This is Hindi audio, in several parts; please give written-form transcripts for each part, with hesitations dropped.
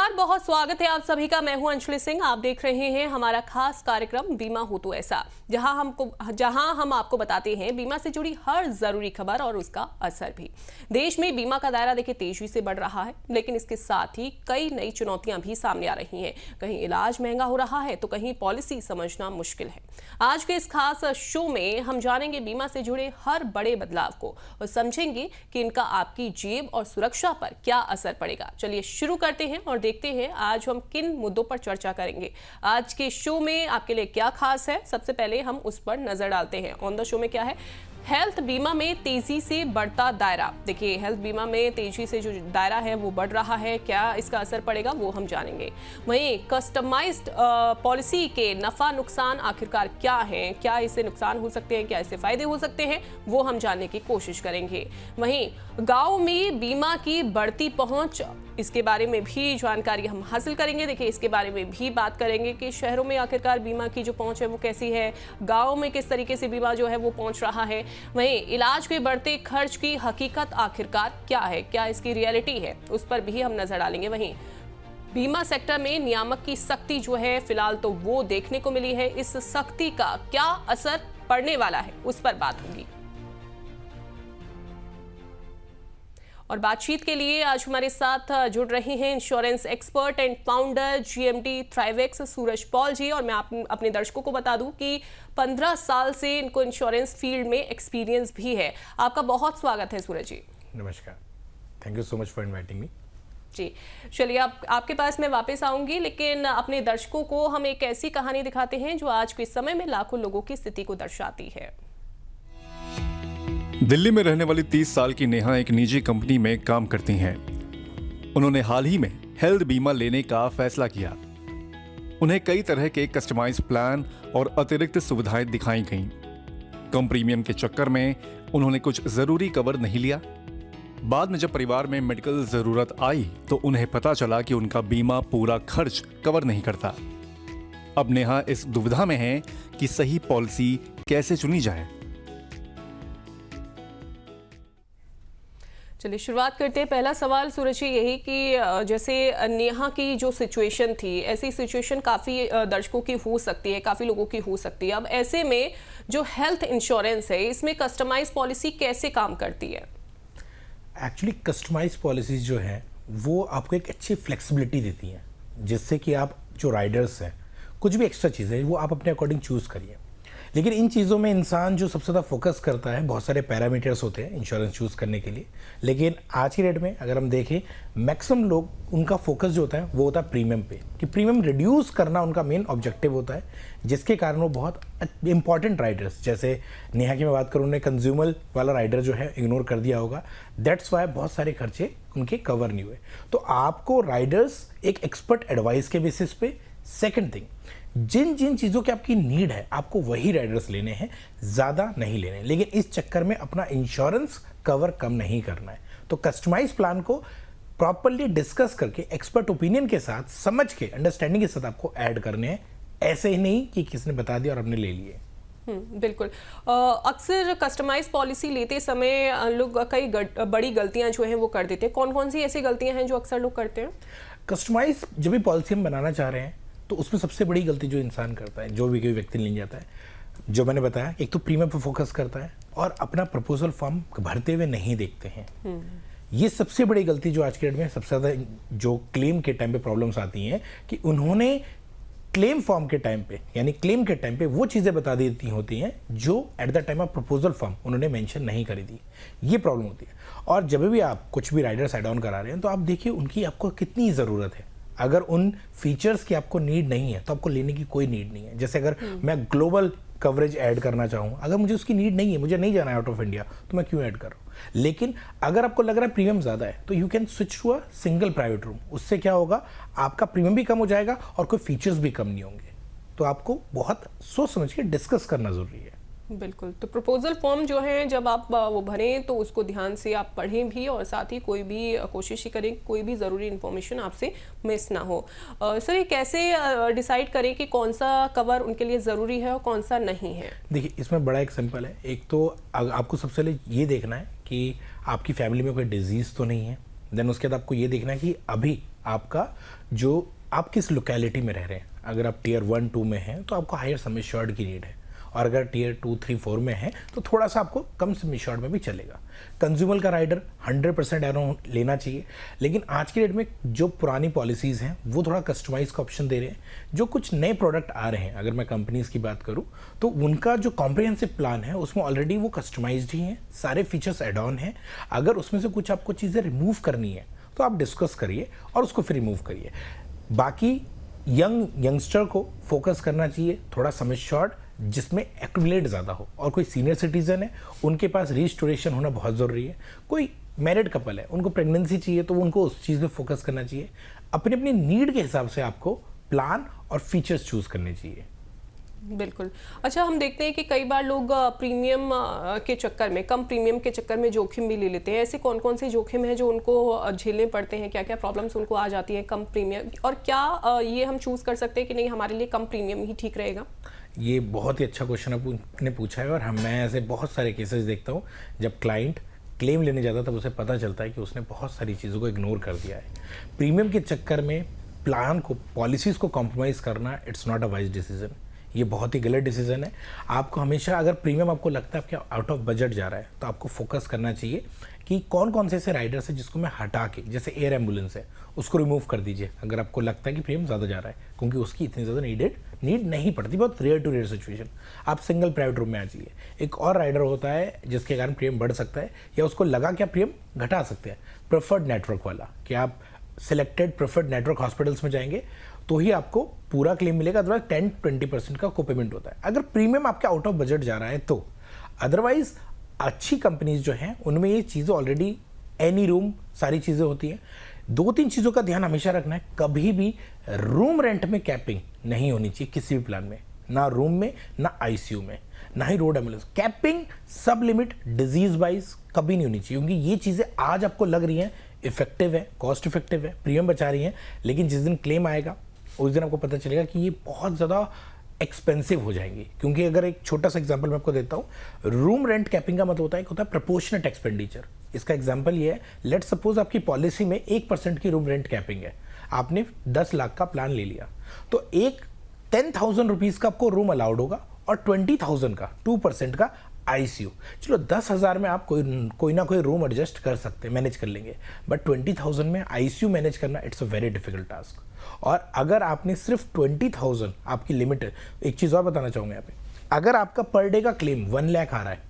नमस्कार, बहुत स्वागत है आप सभी का। मैं हूं अंशुली सिंह। आप देख रहे हैं हमारा खास कार्यक्रम बीमा हो तो ऐसा, जहां हम आपको बताते हैं बीमा से जुड़ी हर जरूरी खबर और उसका असर भी। देश में बीमा का दायरा देखिए तेजी से बढ़ रहा है, लेकिन इसके साथ ही कई नई चुनौतियां भी सामने आ रही हैं। कहीं इलाज महंगा हो रहा है तो कहीं पॉलिसी समझना मुश्किल है। आज के इस खास शो में हम जानेंगे बीमा से जुड़े हर बड़े बदलाव को और समझेंगे कि इनका आपकी जेब और सुरक्षा पर क्या असर पड़ेगा। चलिए शुरू करते हैं और देखते हैं आज हम किन मुद्दों पर चर्चा करेंगे। आज के शो में आपके लिए क्या खास है, सबसे पहले हम उस पर नजर डालते हैं। ऑन द शो में क्या है? हेल्थ बीमा में तेजी से बढ़ता दायरा। देखिए, हेल्थ बीमा में तेजी से जो दायरा है वो बढ़ रहा है, क्या इसका असर पड़ेगा वो हम जानेंगे। वहीं कस्टमाइज्ड पॉलिसी के नफा नुकसान आखिरकार क्या हैं, क्या इससे नुकसान हो सकते हैं, क्या इससे फायदे हो सकते हैं, वो हम जानने की कोशिश करेंगे। वहीं गांव में बीमा की बढ़ती पहुंच, इसके बारे में भी जानकारी हम हासिल करेंगे। देखिए, इसके बारे में भी बात करेंगे कि शहरों में आखिरकार बीमा की जो पहुंच है वो कैसी है, गांव में किस तरीके से बीमा जो है वो पहुंच रहा है। वहीं इलाज के बढ़ते खर्च की हकीकत आखिरकार क्या है, क्या इसकी रियलिटी है, उस पर भी हम नजर डालेंगे। वहीं बीमा सेक्टर में नियामक की सख्ती जो है फिलहाल तो वो देखने को मिली है, इस सख्ती का क्या असर पड़ने वाला है उस पर बात होगी। और बातचीत के लिए आज हमारे साथ जुड़ रहे हैं insurance expert and founder GMD Thrivex Suraj Paul ji. और मैं अपने दर्शकों को बता दूं कि 15 साल से इनको इंश्योरेंस फील्ड में एक्सपीरियंस भी है। आपका बहुत स्वागत है सूरज जी। नमस्कार, thank you so much for inviting me. जी, चलिए आपके पास मैं वापस आऊंगी, लेकिन अपने दर्शकों को हम एक ऐसी कहानी दिखाते हैं जो आज के समय में लाखों लोगों की स्थिति को दर्शाती है। दिल्ली में रहने वाली 30 साल की नेहा एक निजी कंपनी में काम करती हैं। उन्होंने हाल ही में हेल्थ बीमा लेने का फैसला किया। उन्हें कई तरह के कस्टमाइज प्लान और अतिरिक्त सुविधाएं दिखाई गईं। कम प्रीमियम के चक्कर में उन्होंने कुछ जरूरी कवर नहीं लिया। बाद में जब परिवार में मेडिकल जरूरत आई तो उन्हें पता चला कि उनका बीमा पूरा खर्च कवर नहीं करता। अब नेहा इस दुविधा में है कि सही पॉलिसी कैसे चुनी जाए। चलिए शुरुआत करते हैं। पहला सवाल सूरज जी यही कि जैसे नेहा की जो सिचुएशन थी, ऐसी सिचुएशन काफ़ी दर्शकों की हो सकती है, काफ़ी लोगों की हो सकती है। अब ऐसे में जो हेल्थ इंश्योरेंस है, इसमें कस्टमाइज पॉलिसी कैसे काम करती है? एक्चुअली कस्टमाइज पॉलिसीज जो है वो आपको एक अच्छी फ्लेक्सिबिलिटी देती हैं, जिससे कि आप जो राइडर्स हैं कुछ भी एक्स्ट्रा चीज़ें वो आप अपने अकॉर्डिंग चूज़ करिए। लेकिन इन चीज़ों में इंसान जो सबसे ज़्यादा फोकस करता है, बहुत सारे पैरामीटर्स होते हैं इंश्योरेंस चूज़ करने के लिए, लेकिन आज की डेट में अगर हम देखें मैक्सिमम लोग उनका फोकस जो होता है वो होता है प्रीमियम पे, कि प्रीमियम रिड्यूस करना उनका मेन ऑब्जेक्टिव होता है, जिसके कारण वो बहुत इंपॉर्टेंट राइडर्स, जैसे नेहा की मैं बात करूँ, उन्हें कंज्यूमर वाला राइडर जो है इग्नोर कर दिया होगा। दैट्स वाई बहुत सारे खर्चे उनके कवर नहीं हुए। तो आपको राइडर्स एक एक्सपर्ट एडवाइस के बेसिस पे, सेकेंड थिंग, जिन जिन चीज़ों की आपकी नीड है आपको वही राइडर्स लेने हैं, ज़्यादा नहीं लेने, लेकिन इस चक्कर में अपना इंश्योरेंस कवर कम नहीं करना है। तो कस्टमाइज प्लान को प्रॉपर्ली डिस्कस करके एक्सपर्ट ओपिनियन के साथ, समझ के, अंडरस्टैंडिंग के साथ आपको ऐड करने हैं, ऐसे ही नहीं कि किसने बता दिया और हमने ले लिए। बिल्कुल। अक्सर कस्टमाइज पॉलिसी लेते समय लोग कई बड़ी गलतियां जो हैं वो कर देते हैं। कौन कौन सी ऐसी गलतियां हैं जो अक्सर लोग करते हैं? कस्टमाइज जब भी पॉलिसी हम बनाना चाह रहे हैं तो उसमें सबसे बड़ी गलती जो इंसान करता है, जो भी कोई व्यक्ति ले जाता है, जो मैंने बताया, एक तो प्रीमियम पर फोकस करता है और अपना प्रपोजल फॉर्म भरते हुए नहीं देखते हैं। ये सबसे बड़ी गलती जो आज के डेट में सबसे ज़्यादा जो क्लेम के टाइम पे प्रॉब्लम्स आती हैं, कि उन्होंने क्लेम फॉर्म के टाइम पे, यानी क्लेम के टाइम पे वो चीज़ें बता देती होती हैं जो at the time of proposal form उन्होंने मेंशन नहीं करी थी। ये प्रॉब्लम होती है। और जब भी आप कुछ भी राइडर्स ऐड ऑन करा रहे हैं तो आप देखिए उनकी आपको कितनी ज़रूरत है। अगर उन फीचर्स की आपको नीड नहीं है तो आपको लेने की कोई नीड नहीं है। जैसे अगर मैं ग्लोबल कवरेज ऐड करना चाहूँ, अगर मुझे उसकी नीड नहीं है, मुझे नहीं जाना है आउट ऑफ इंडिया, तो मैं क्यों ऐड कर रहा हूँ? लेकिन अगर आपको लग रहा है प्रीमियम ज़्यादा है तो you can switch to a single private room. उससे क्या होगा, आपका प्रीमियम भी कम हो जाएगा और कोई फीचर्स भी कम नहीं होंगे। तो आपको बहुत सोच समझ के डिस्कस करना ज़रूरी है। बिल्कुल। तो प्रपोजल फॉर्म जो है जब आप वो भरें तो उसको ध्यान से आप पढ़ें भी, और साथ ही कोई भी कोशिश ही करें कोई भी ज़रूरी इन्फॉर्मेशन आपसे मिस ना हो। सर, ये कैसे डिसाइड करें कि कौन सा कवर उनके लिए ज़रूरी है और कौन सा नहीं है? देखिए, इसमें बड़ा एक सिंपल है। एक तो आपको सबसे पहले ये देखना है कि आपकी फैमिली में कोई डिजीज़ तो नहीं है। देन उसके बाद आपको ये देखना है कि अभी आपका जो आप किस लोकेलिटी में रह रहे हैं। अगर आप टियर 1 2 में हैं तो आपको हायर सम एश्योर्ड की नीड है, और अगर टियर 2 3 4 में है तो थोड़ा सा आपको कम सम एश्योर्ड में भी चलेगा। कंज्यूमर का राइडर 100% एरो लेना चाहिए, लेकिन आज की डेट में जो पुरानी पॉलिसीज़ हैं वो थोड़ा कस्टमाइज का ऑप्शन दे रहे हैं। जो कुछ नए प्रोडक्ट आ रहे हैं, अगर मैं कंपनीज़ की बात करूँ तो उनका जो कॉम्प्रिहेंसिव प्लान है उसमें ऑलरेडी वो कस्टमाइज्ड ही हैं, सारे फीचर्स एड ऑन हैं। अगर उसमें से कुछ आपको चीज़ें रिमूव करनी है तो आप डिस्कस करिए और उसको फिर रिमूव करिए। बाकी यंगस्टर को फोकस करना चाहिए थोड़ा सम एश्योर्ड जिसमें एक्यूमुलेट ज़्यादा हो, और कोई सीनियर सिटीज़न है उनके पास रिस्टोरेशन होना बहुत ज़रूरी है। कोई मैरिड कपल है उनको प्रेगनेंसी चाहिए तो उनको उस चीज़ में फोकस करना चाहिए। अपनी अपनी नीड के हिसाब से आपको प्लान और फीचर्स चूज़ करने चाहिए। बिल्कुल। अच्छा, हम देखते हैं कि कई बार लोग प्रीमियम के चक्कर में, कम प्रीमियम के चक्कर में जोखिम भी ले लेते हैं। ऐसे कौन कौन से जोखिम हैं जो उनको झेलने पड़ते हैं, क्या क्या प्रॉब्लम्स उनको आ जाती हैं कम प्रीमियम, और क्या ये हम चूज़ कर सकते हैं कि नहीं हमारे लिए कम प्रीमियम ही ठीक रहेगा? ये बहुत ही अच्छा क्वेश्चन आपने पूछा है, और मैं ऐसे बहुत सारे केसेस देखता हूँ जब क्लाइंट क्लेम लेने जाता है तब उसे पता चलता है कि उसने बहुत सारी चीज़ों को इग्नोर कर दिया है। प्रीमियम के चक्कर में प्लान को, पॉलिसीज़ को कॉम्प्रोमाइज़ करना it's not a wise decision. ये बहुत ही गलत डिसीजन है। आपको हमेशा, अगर प्रीमियम आपको लगता है आपके आउट ऑफ बजट जा रहा है, तो आपको फोकस करना चाहिए कि कौन कौन से ऐसे राइडर्स हैं जिसको मैं हटा के, जैसे एयर एम्बुलेंस है उसको रिमूव कर दीजिए अगर आपको लगता है कि प्रीमियम ज़्यादा जा रहा है, क्योंकि उसकी इतनी ज़्यादा नीड नहीं पड़ती, बहुत रेयर टू रेयर सिचुएशन। आप सिंगल प्राइवेट रूम में आ जाइए। एक और राइडर होता है जिसके कारण प्रीमियम बढ़ सकता है, या उसको लगा कि आप प्रीमियम घटा सकते हैं, प्रेफर्ड नेटवर्क वाला, कि आप सिलेक्टेड प्रेफर्ड नेटवर्क हॉस्पिटल्स में जाएंगे तो ही आपको पूरा क्लेम मिलेगा, अदरवाइज 10-20% का कोपेमेंट होता है अगर प्रीमियम आपके आउट ऑफ बजट जा रहा है तो। अदरवाइज अच्छी कंपनीज जो हैं उनमें ये चीज़ें ऑलरेडी, एनी रूम, सारी चीज़ें होती हैं। 2-3 चीज़ों का ध्यान हमेशा रखना है, कभी भी रूम रेंट में कैपिंग नहीं होनी चाहिए किसी भी प्लान में, ना रूम में, ना आईसीयू में, ना ही रोड एम्बुलेंस। कैपिंग, सब लिमिट, डिजीज वाइज कभी नहीं होनी चाहिए, क्योंकि ये चीज़ें आज आपको लग रही हैं इफेक्टिव है, कॉस्ट इफेक्टिव है, प्रीमियम बचा रही हैं, लेकिन जिस दिन क्लेम आएगा उस दिन आपको पता चलेगा कि ये बहुत ज़्यादा एक्सपेंसिव हो जाएंगी। क्योंकि अगर एक छोटा सा एग्जांपल मैं आपको देता हूँ, रूम रेंट कैपिंग का मतलब होता है प्रपोर्शनेट एक्सपेंडिचर। इसका एग्जांपल ये है, लेट सपोज आपकी पॉलिसी में 1% की रूम रेंट कैपिंग है, आपने 10 लाख का प्लान ले लिया, तो एक 10,000 रुपीज़ का आपको रूम अलाउड होगा और 20,000 का 2% का आईसीयू। चलो 10,000 में आप कोई ना कोई रूम एडजस्ट कर सकते हैं, मैनेज कर लेंगे, बट 20,000 में आईसीयू मैनेज करना it's a very difficult task. और अगर आपने सिर्फ 20,000 आपकी लिमिट है, एक चीज़ और बताना चाहूँगा यहाँ पे, अगर आपका पर डे का क्लेम 1 लाख आ रहा है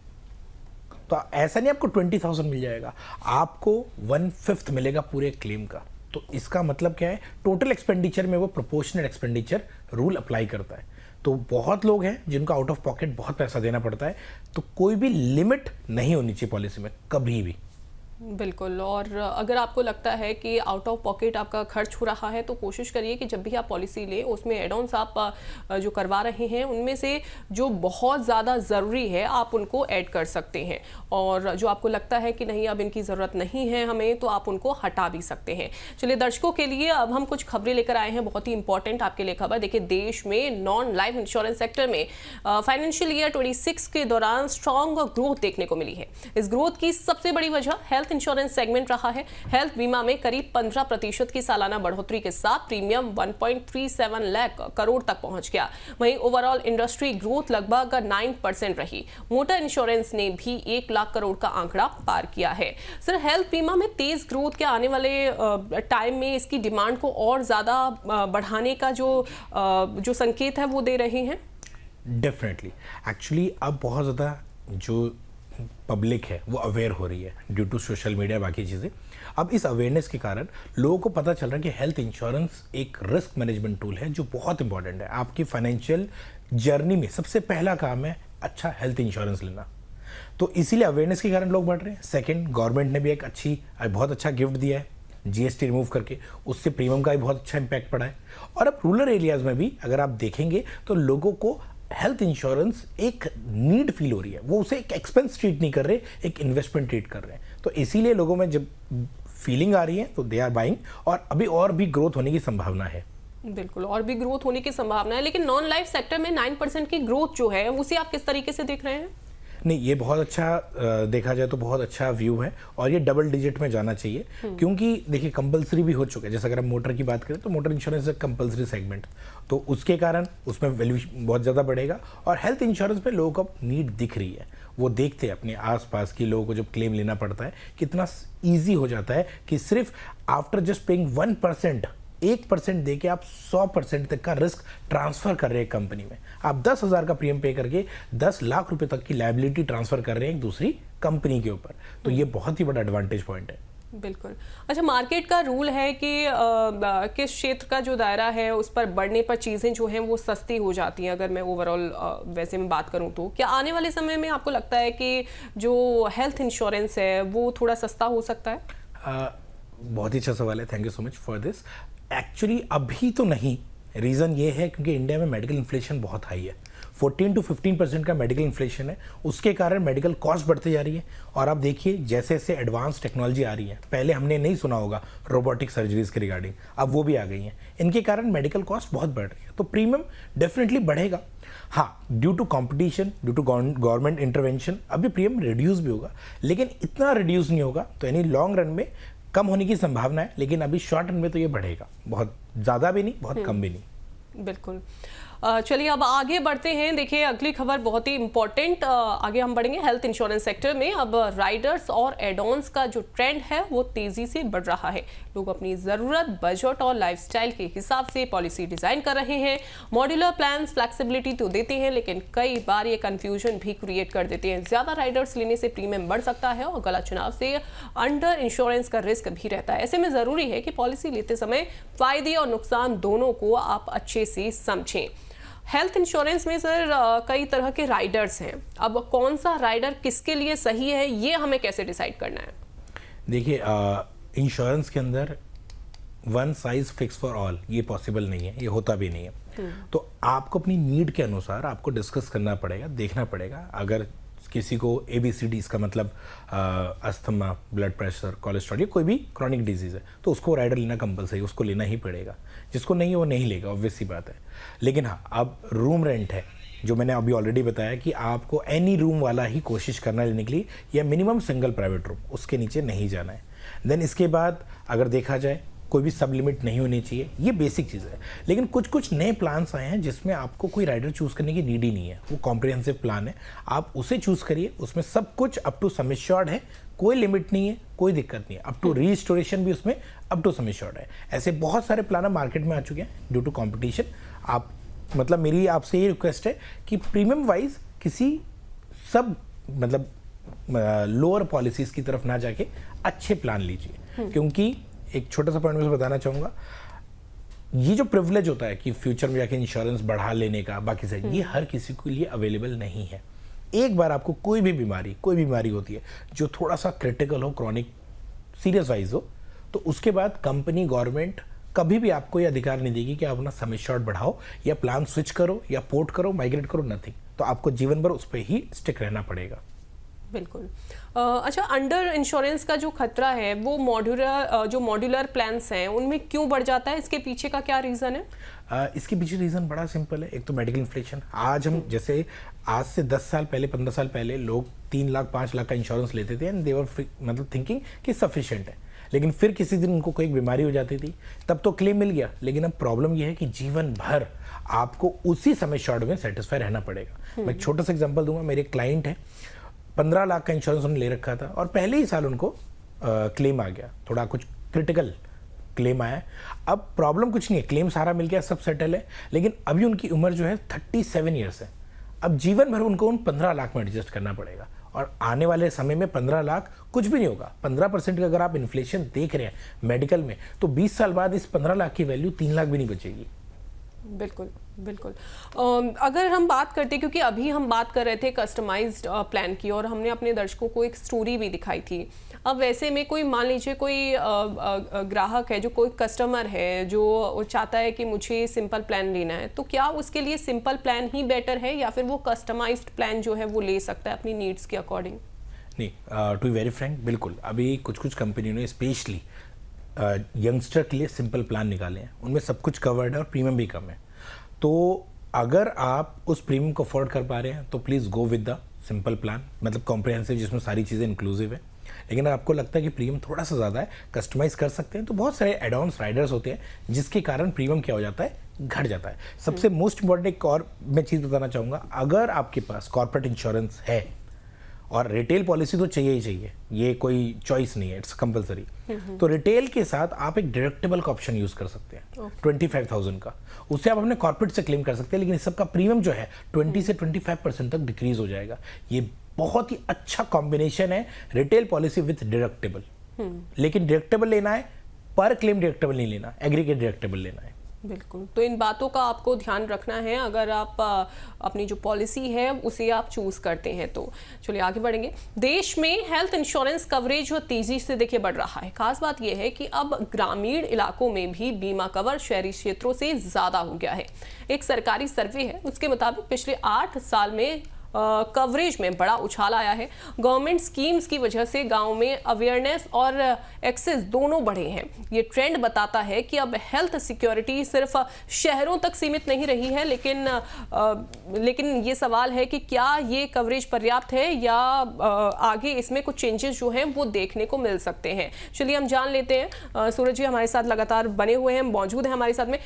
तो ऐसा नहीं आपको 20,000 मिल जाएगा, आपको 1/5 मिलेगा पूरे क्लेम का। तो इसका मतलब क्या है, टोटल एक्सपेंडिचर में वो प्रोपोर्शनल एक्सपेंडिचर रूल अप्लाई करता है। तो बहुत लोग हैं जिनको आउट ऑफ पॉकेट बहुत पैसा देना पड़ता है, तो कोई भी लिमिट नहीं होनी चाहिए पॉलिसी में कभी भी। बिल्कुल। और अगर आपको लगता है कि आउट ऑफ पॉकेट आपका खर्च हो रहा है तो कोशिश करिए कि जब भी आप पॉलिसी लें उसमें एड-ऑन्स आप जो करवा रहे हैं उनमें से जो बहुत ज़्यादा ज़रूरी है आप उनको ऐड कर सकते हैं, और जो आपको लगता है कि नहीं अब इनकी ज़रूरत नहीं है हमें, तो आप उनको हटा भी सकते हैं। चलिए दर्शकों के लिए अब हम कुछ खबरें लेकर आए हैं, बहुत ही इंपॉर्टेंट आपके लिए खबर। देखिए, देश में नॉन लाइफ इंश्योरेंस सेक्टर में फाइनेंशियल ईयर 26 के दौरान स्ट्रॉन्ग ग्रोथ देखने को मिली है। इस ग्रोथ की सबसे बड़ी वजह हेल्थ इंश्योरेंस सेगमेंट रहा है। हेल्थ बीमा में करीब 15% की सालाना बढ़ोतरी के साथ प्रीमियम 1.37 लाख करोड़ तक पहुंच गया। वहीं ओवरऑल इंडस्ट्री ग्रोथ लगभग 9% रही। मोटर इंश्योरेंस ने भी 1 लाख करोड़ का आंकड़ा पार किया है। सर, हेल्थ बीमा में तेज ग्रोथ के आने वाले टाइम में इसकी डिमांड को और ज्यादा बढ़ाने का जो संकेत है वो दे रहे हैं? डेफिनेटली, एक्चुअली अब बहुत ज़्यादा जो पब्लिक है वो अवेयर हो रही है ड्यू टू सोशल मीडिया, बाकी चीज़ें। अब इस अवेयरनेस के कारण लोगों को पता चल रहा है कि हेल्थ इंश्योरेंस एक रिस्क मैनेजमेंट टूल है जो बहुत इंपॉर्टेंट है। आपकी फाइनेंशियल जर्नी में सबसे पहला काम है अच्छा हेल्थ इंश्योरेंस लेना, तो इसीलिए अवेयरनेस के कारण लोग बढ़ रहे हैं। सेकेंड, गवर्नमेंट ने भी एक बहुत अच्छा गिफ्ट दिया है जीएसटी रिमूव करके, उससे प्रीमियम का भी बहुत अच्छा इम्पैक्ट पड़ा है। और अब रूरल एरियाज़ में भी अगर आप देखेंगे तो लोगों को हेल्थ इंश्योरेंस एक नीड फील हो रही है, वो उसे एक एक्सपेंस ट्रीट नहीं कर रहे, एक इन्वेस्टमेंट ट्रीट कर रहे हैं। तो इसीलिए लोगों में जब फीलिंग आ रही है तो दे आर बाइंग, और अभी और भी ग्रोथ होने की संभावना है। बिल्कुल, और भी ग्रोथ होने की संभावना है। लेकिन नॉन लाइफ सेक्टर में 9% की ग्रोथ जो है उसे आप किस तरीके से देख रहे हैं? नहीं, ये बहुत अच्छा देखा जाए तो बहुत अच्छा व्यू है और ये डबल डिजिट में जाना चाहिए, क्योंकि देखिए कंपलसरी भी हो चुका है। जैसे अगर हम मोटर की बात करें तो मोटर इंश्योरेंस एक कंपलसरी सेगमेंट, तो उसके कारण उसमें वैल्यू बहुत ज़्यादा बढ़ेगा। और हेल्थ इंश्योरेंस पे लोगों को नीड दिख रही है, वो देखते हैं अपने आसपास की लोगों को जब क्लेम लेना पड़ता है कितना ईजी हो जाता है कि सिर्फ आफ्टर जस्ट पेइंग 1% दे के आप 100% तक का रिस्क ट्रांसफर कर रहे हैं कंपनी में। आप 10,000 का प्रीमियम पे करके 10 लाख रुपए तक की लायबिलिटी ट्रांसफर कर रहे हैं एक दूसरी कंपनी के ऊपर, तो ये बहुत ही बड़ा एडवांटेज पॉइंट है। बिल्कुल। अच्छा, मार्केट का रूल है कि किस क्षेत्र का जो दायरा है उस पर बढ़ने पर चीज़ें जो हैं वो सस्ती हो जाती हैं। अगर मैं ओवरऑल वैसे में बात करूं तो क्या आने वाले समय में आपको लगता है कि जो हेल्थ इंश्योरेंस है वो थोड़ा सस्ता हो सकता है? बहुत ही अच्छा सवाल है, thank you so much for this. Actually अभी तो नहीं, रीज़न ये है क्योंकि इंडिया में मेडिकल इन्फ्लेशन बहुत हाई है, 14 to 15% का मेडिकल इन्फ्लेशन है। उसके कारण मेडिकल कॉस्ट बढ़ती जा रही है। और आप देखिए जैसे जैसे एडवांस टेक्नोलॉजी आ रही है, पहले हमने नहीं सुना होगा रोबोटिक सर्जरीज के रिगार्डिंग, अब वो भी आ गई हैं। इनके कारण मेडिकल कॉस्ट बहुत बढ़ रही है, तो प्रीमियम डेफिनेटली बढ़ेगा। हाँ, due to competition, due to government intervention अभी प्रीमियम रिड्यूस भी होगा, लेकिन इतना रिड्यूस नहीं होगा, तो यानी लॉन्ग रन में कम होने की संभावना है, लेकिन अभी शॉर्ट रन में तो ये बढ़ेगा, बहुत ज़्यादा भी नहीं, बहुत कम भी नहीं। बिल्कुल। चलिए अब आगे बढ़ते हैं। देखिए अगली खबर बहुत ही इंपॉर्टेंट, आगे हम बढ़ेंगे हेल्थ इंश्योरेंस सेक्टर में। अब राइडर्स और एड ऑन्स का जो ट्रेंड है वो तेजी से बढ़ रहा है। लोग अपनी ज़रूरत, बजट और लाइफस्टाइल के हिसाब से पॉलिसी डिज़ाइन कर रहे हैं। मॉड्यूलर प्लान्स फ्लेक्सिबिलिटी तो देते हैं, लेकिन कई बार ये कंफ्यूजन भी क्रिएट कर देते हैं। ज़्यादा राइडर्स लेने से प्रीमियम बढ़ सकता है और गलत चुनाव से अंडर इंश्योरेंस का रिस्क भी रहता है। ऐसे में ज़रूरी है कि पॉलिसी लेते समय फ़ायदे और नुकसान दोनों को आप अच्छे से समझें। हेल्थ इंश्योरेंस में सर कई तरह के राइडर्स हैं, अब कौन सा राइडर किसके लिए सही है ये हमें कैसे डिसाइड करना है? देखिए इंश्योरेंस के अंदर one size fix for all ये पॉसिबल नहीं है, ये होता भी नहीं है। तो आपको अपनी नीड के अनुसार आपको डिस्कस करना पड़ेगा, देखना पड़ेगा। अगर किसी को ABCD, इसका मतलब अस्थमा, ब्लड प्रेशर, कोलेस्ट्रॉल, ये कोई भी क्रॉनिक डिजीज़ है, तो उसको राइडर लेना कंपलसरी, उसको लेना ही पड़ेगा। जिसको नहीं है वो नहीं लेगा, ऑब्वियस सी बात है। लेकिन हाँ, अब रूम रेंट है, जो मैंने अभी ऑलरेडी बताया कि आपको एनी रूम वाला ही कोशिश करना लेने के लिए, या मिनिमम सिंगल प्राइवेट रूम, उसके नीचे नहीं जाना है। देन इसके बाद अगर देखा जाए कोई भी सब लिमिट नहीं होनी चाहिए, ये बेसिक चीज़ है। लेकिन कुछ कुछ नए प्लान्स आए हैं जिसमें आपको कोई राइडर चूज़ करने की नीड ही नहीं है, वो कॉम्प्रिहेंसिव प्लान है, आप उसे चूज़ करिए। उसमें सब कुछ अप टू सम एश्योर्ड है, कोई लिमिट नहीं है, कोई दिक्कत नहीं है, अप टू रीस्टोरेशन भी उसमें अप टू सम एश्योर्ड है। ऐसे बहुत सारे प्लान मार्केट में आ चुके हैं ड्यू टू कॉम्पिटिशन। आप मतलब मेरी आपसे ये रिक्वेस्ट है कि प्रीमियम वाइज किसी सब मतलब लोअर पॉलिसीज़ की तरफ ना जाके अच्छे प्लान लीजिए। क्योंकि एक छोटा सा पॉइंट मैं बताना चाहूँगा, ये जो प्रिविलेज होता है कि फ्यूचर में जाके इंश्योरेंस बढ़ा लेने का, बाकी से ये हर किसी के लिए अवेलेबल नहीं है। एक बार आपको कोई बीमारी होती है जो थोड़ा सा क्रिटिकल हो, क्रॉनिक, सीरियस वाइज हो, तो उसके बाद कंपनी, गवर्नमेंट कभी भी आपको ये अधिकार नहीं देगी कि आप अपना सम एश्योर्ड बढ़ाओ या प्लान स्विच करो या पोर्ट करो, माइग्रेट करो, नथिंग। तो आपको जीवन भर उस पर ही स्टिक रहना पड़ेगा। बिल्कुल। अच्छा, अंडर इंश्योरेंस का जो खतरा है वो मॉड्यूलर प्लान्स हैं उनमें क्यों बढ़ जाता है? इसके पीछे का क्या रीज़न है? इसके पीछे रीज़न बड़ा सिंपल है। एक तो मेडिकल इन्फ्लेशन। आज हम जैसे आज से 10 साल पहले, 15 साल पहले लोग 3 लाख 5 लाख का इंश्योरेंस लेते थे एंड दे वर मतलब थिंकिंग कि सफिशिएंट है। लेकिन फिर किसी दिन उनको कोई बीमारी हो जाती थी, तब तो क्लेम मिल गया। लेकिन अब प्रॉब्लम यह है कि जीवन भर आपको उसी समय शॉर्ट में सेटिस्फाई रहना पड़ेगा। मैं एक छोटा सा एग्जाम्पल दूंगा। मेरे क्लाइंट है, 15 लाख का इंश्योरेंस उन्होंने ले रखा था और पहले ही साल उनको क्लेम आ गया, थोड़ा कुछ क्रिटिकल क्लेम आया। अब प्रॉब्लम कुछ नहीं है, क्लेम सारा मिल गया, सब सेटल है। लेकिन अभी उनकी उम्र जो है 37 ईयर्स है। अब जीवन भर उनको उन 15 लाख में एडजस्ट करना पड़ेगा और आने वाले समय में 15 लाख कुछ भी नहीं होगा। 15% का अगर आप इन्फ्लेशन देख रहे हैं मेडिकल में, तो 20 साल बाद इस 15 लाख की वैल्यू 3 लाख भी नहीं बचेगी। बिल्कुल बिल्कुल। अगर हम बात करते, क्योंकि अभी हम बात कर रहे थे कस्टमाइज्ड प्लान की और हमने अपने दर्शकों को एक स्टोरी भी दिखाई थी। अब वैसे में कोई, मान लीजिए कोई ग्राहक है, जो कोई कस्टमर है जो चाहता है कि मुझे सिंपल प्लान लेना है, तो क्या उसके लिए सिंपल प्लान ही बेटर है या फिर वो कस्टमाइज्ड प्लान जो है वो ले सकता है अपनी नीड्स के अकॉर्डिंग? नहीं, टू बी वेरी फ्रैंक, बिल्कुल। अभी कुछ कंपनियों ने स्पेशली यंगस्टर के लिए सिंपल प्लान निकाले हैं, उनमें सब कुछ कवर्ड है और प्रीमियम भी कम है। तो अगर आप उस प्रीमियम को अफोर्ड कर पा रहे हैं तो please go with the simple plan, मतलब कॉम्प्रिहेंसिव, जिसमें सारी चीज़ें इंक्लूसिव है। लेकिन अगर आपको लगता है कि प्रीमियम थोड़ा सा ज़्यादा है, कस्टमाइज़ कर सकते हैं, तो बहुत सारे एड ऑन्स राइडर्स होते हैं जिसके कारण प्रीमियम क्या हो जाता है, घट जाता है। सबसे मोस्ट इम्पॉर्टेंट एक और मैं चीज़ बताना चाहूँगा, अगर आपके पास कॉर्पोरेट इंश्योरेंस है और रिटेल पॉलिसी तो चाहिए ही चाहिए, ये कोई चॉइस नहीं है, इट्स कंपलसरी। तो रिटेल के साथ आप एक डिडक्टेबल का ऑप्शन यूज कर सकते हैं 25,000 का, उससे आप अपने कॉर्पोरेट से क्लेम कर सकते हैं, लेकिन इस सबका प्रीमियम जो है 20 से 25% तक डिक्रीज हो जाएगा। ये बहुत ही अच्छा कॉम्बिनेशन है, रिटेल पॉलिसी विथ डिडक्टेबल। लेकिन डिडक्टेबल लेना है, पर क्लेम डिडक्टेबल नहीं लेना, एग्रीगेट डिडक्टेबल लेना है। बिल्कुल, तो इन बातों का आपको ध्यान रखना है अगर आप अपनी जो पॉलिसी है उसे आप चूज करते हैं। तो चलिए आगे बढ़ेंगे। देश में हेल्थ इंश्योरेंस कवरेज तेजी से देखिए बढ़ रहा है। खास बात यह है कि अब ग्रामीण इलाकों में भी बीमा कवर शहरी क्षेत्रों से ज्यादा हो गया है। एक सरकारी सर्वे है, उसके मुताबिक पिछले 8 साल में कवरेज में बड़ा उछाल आया है। गवर्नमेंट स्कीम्स की वजह से गांव में अवेयरनेस और एक्सेस दोनों बढ़े हैं। ये ट्रेंड बताता है कि अब हेल्थ सिक्योरिटी सिर्फ शहरों तक सीमित नहीं रही है, लेकिन ये सवाल है कि क्या ये कवरेज पर्याप्त है या आगे इसमें कुछ चेंजेस जो हैं वो देखने को मिल सकते हैं। चलिए हम जान लेते हैं। सूरज जी हमारे साथ लगातार बने हुए हैं, मौजूद हैं हमारे साथ में।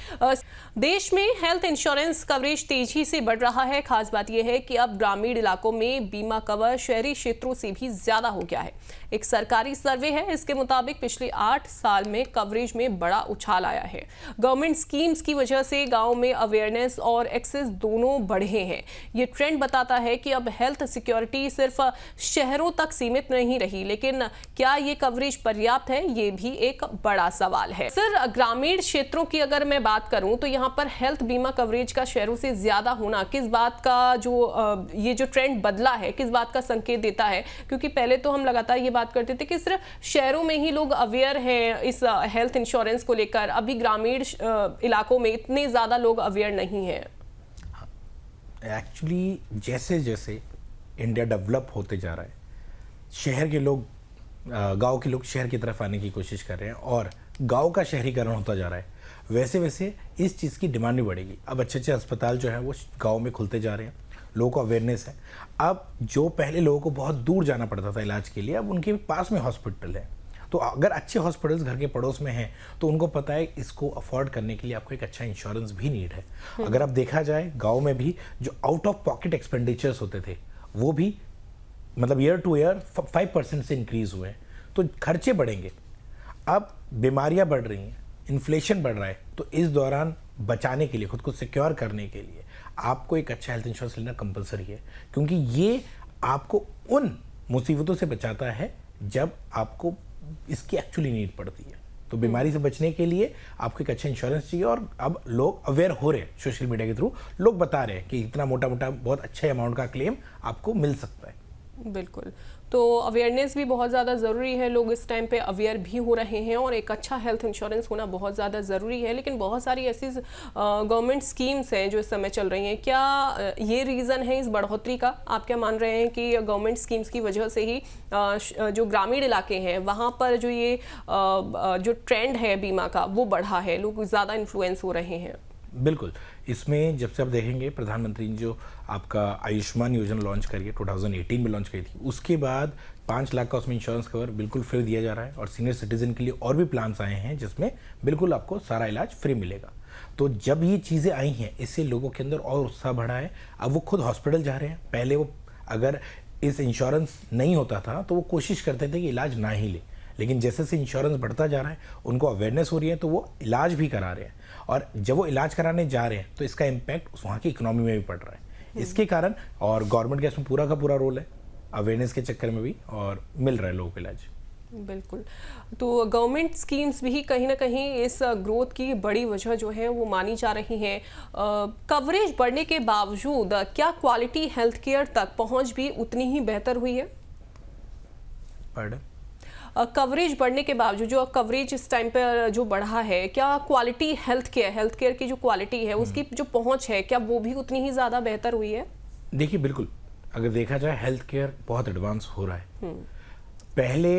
देश में हेल्थ इंश्योरेंस कवरेज तेजी से बढ़ रहा है। खास बात यह है कि अब ग्रामीण इलाकों में बीमा कवर शहरी क्षेत्रों से भी ज्यादा हो गया है। एक सरकारी सर्वे है, इसके मुताबिक पिछले 8 साल में कवरेज में बड़ा उछाल आया है। गवर्नमेंट स्कीम्स की वजह से गांव में अवेयरनेस और एक्सेस दोनों बढ़े हैं। ये ट्रेंड बताता है कि अब हेल्थ सिक्योरिटी सिर्फ शहरों तक सीमित नहीं रही, लेकिन क्या ये कवरेज पर्याप्त है, ये भी एक बड़ा सवाल है। सर, ग्रामीण क्षेत्रों की अगर मैं बात करूं तो यहाँ पर हेल्थ बीमा कवरेज का शहरों से ज्यादा होना किस बात का ये जो ट्रेंड बदला है, किस बात का संकेत देता है? क्योंकि पहले तो हम लगातार ये बात करते थे कि सिर्फ शहरों में ही लोग अवेयर हैं इस हेल्थ इंश्योरेंस को लेकर, अभी ग्रामीण इलाकों में इतने ज्यादा लोग अवेयर नहीं हैं। एक्चुअली जैसे जैसे इंडिया डेवलप होते जा रहा है, शहर के लोग गांव के लोग शहर की तरफ आने की कोशिश कर रहे हैं और गांव का शहरीकरण होता जा रहा है, वैसे वैसे इस चीज़ की डिमांड भी बढ़ेगी। अब अच्छे अच्छे अस्पताल जो है वो गांव में खुलते जा रहे हैं, लोगों को अवेयरनेस है। अब जो पहले लोगों को बहुत दूर जाना पड़ता था इलाज के लिए, अब उनके पास में हॉस्पिटल है। तो अगर अच्छे हॉस्पिटल्स घर के पड़ोस में हैं तो उनको पता है इसको अफोर्ड करने के लिए आपको एक अच्छा इंश्योरेंस भी नीड है। अगर अब देखा जाए गांव में भी जो आउट ऑफ पॉकेट एक्सपेंडिचर्स होते थे वो भी मतलब ईयर टू ईयर 5% से इंक्रीज हुए हैं, तो खर्चे बढ़ेंगे। अब बीमारियां बढ़ रही हैं, इन्फ्लेशन बढ़ रहा है, तो इस दौरान बचाने के लिए, खुद को सिक्योर करने के लिए आपको एक अच्छा हेल्थ इंश्योरेंस लेना कंपलसरी है, क्योंकि ये आपको उन मुसीबतों से बचाता है जब आपको इसकी एक्चुअली नीड पड़ती है। तो बीमारी से बचने के लिए आपको एक अच्छा इंश्योरेंस चाहिए और अब लोग अवेयर हो रहे हैं, सोशल मीडिया के थ्रू लोग बता रहे हैं कि इतना मोटा मोटा बहुत अच्छे अमाउंट का क्लेम आपको मिल सकता है। बिल्कुल, तो अवेयरनेस भी बहुत ज़्यादा ज़रूरी है। लोग इस टाइम पे अवेयर भी हो रहे हैं और एक अच्छा हेल्थ इंश्योरेंस होना बहुत ज़्यादा ज़रूरी है। लेकिन बहुत सारी ऐसी गवर्नमेंट स्कीम्स हैं जो इस समय चल रही हैं, क्या ये रीज़न है इस बढ़ोतरी का? आप क्या मान रहे हैं कि गवर्नमेंट स्कीम्स की वजह से ही जो ग्रामीण इलाके हैं वहाँ पर जो ये जो ट्रेंड है बीमा का वो बढ़ा है, लोग ज़्यादा इन्फ्लुएंस हो रहे हैं? बिल्कुल, इसमें जब से आप देखेंगे प्रधानमंत्री ने जो आपका आयुष्मान योजना लॉन्च करी है 2018 में लॉन्च करी थी, उसके बाद 5 लाख का उसमें इंश्योरेंस कवर बिल्कुल फ्री दिया जा रहा है और सीनियर सिटीजन के लिए और भी प्लान्स आए हैं जिसमें बिल्कुल आपको सारा इलाज फ्री मिलेगा। तो जब ये चीज़ें आई हैं इससे लोगों के अंदर और उत्साह बढ़ा है। अब वो खुद हॉस्पिटल जा रहे हैं। पहले वो अगर इस इंश्योरेंस नहीं होता था तो वो कोशिश करते थे कि इलाज ना ही ले, लेकिन जैसे जैसे इंश्योरेंस बढ़ता जा रहा है उनको अवेयरनेस हो रही है तो वो इलाज भी करा रहे हैं और जब वो इलाज कराने जा रहे हैं तो इसका इम्पैक्ट वहाँ की इकोनॉमी में भी पड़ रहा है। इसके कारण और गवर्नमेंट का इसमें पूरा का पूरा रोल है अवेयरनेस के चक्कर में भी, और मिल रहा है लोगों को इलाज। बिल्कुल, तो गवर्नमेंट स्कीम्स भी कहीं ना कहीं इस ग्रोथ की बड़ी वजह जो है वो मानी जा रही है। कवरेज बढ़ने के बावजूद क्या क्वालिटी हेल्थ केयर तक पहुँच भी उतनी ही बेहतर हुई है? कवरेज बढ़ने के बावजूद जो कवरेज इस टाइम पर जो बढ़ा है, क्या क्वालिटी हेल्थ केयर की जो क्वालिटी है उसकी जो पहुंच है क्या वो भी उतनी ही ज़्यादा बेहतर हुई है? देखिए बिल्कुल, अगर देखा जाए हेल्थ केयर बहुत एडवांस हो रहा है। पहले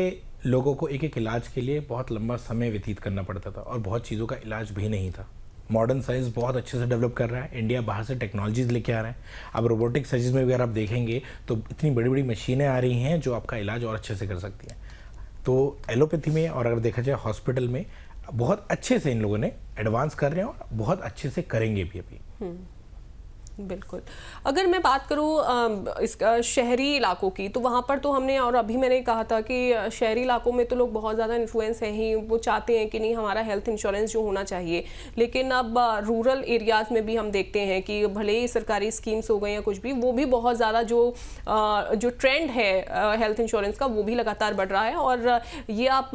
लोगों को एक एक इलाज के लिए बहुत लंबा समय व्यतीत करना पड़ता था और बहुत चीज़ों का इलाज भी नहीं था। मॉडर्न साइंस बहुत अच्छे से डेवलप कर रहा है। इंडिया बाहर से टेक्नोलॉजीज लेके आ रहा है। अब रोबोटिक सर्जरीज में अगर आप देखेंगे तो इतनी बड़ी बड़ी मशीनें आ रही हैं जो आपका इलाज और अच्छे से कर सकती हैं। तो एलोपैथी में और अगर देखा जाए हॉस्पिटल में बहुत अच्छे से इन लोगों ने एडवांस कर रहे हैं और बहुत अच्छे से करेंगे भी अभी। बिल्कुल। अगर मैं बात करूँ इसका शहरी इलाकों की, तो वहाँ पर तो हमने, और अभी मैंने कहा था कि शहरी इलाकों में तो लोग बहुत ज़्यादा इन्फ्लुएंस हैं ही, वो चाहते हैं कि नहीं हमारा हेल्थ इंश्योरेंस जो होना चाहिए। लेकिन अब रूरल एरियाज़ में भी हम देखते हैं कि भले ही सरकारी स्कीम्स हो गए या कुछ भी, वो भी बहुत ज़्यादा जो ट्रेंड है हेल्थ इंश्योरेंस का वो भी लगातार बढ़ रहा है। और ये आप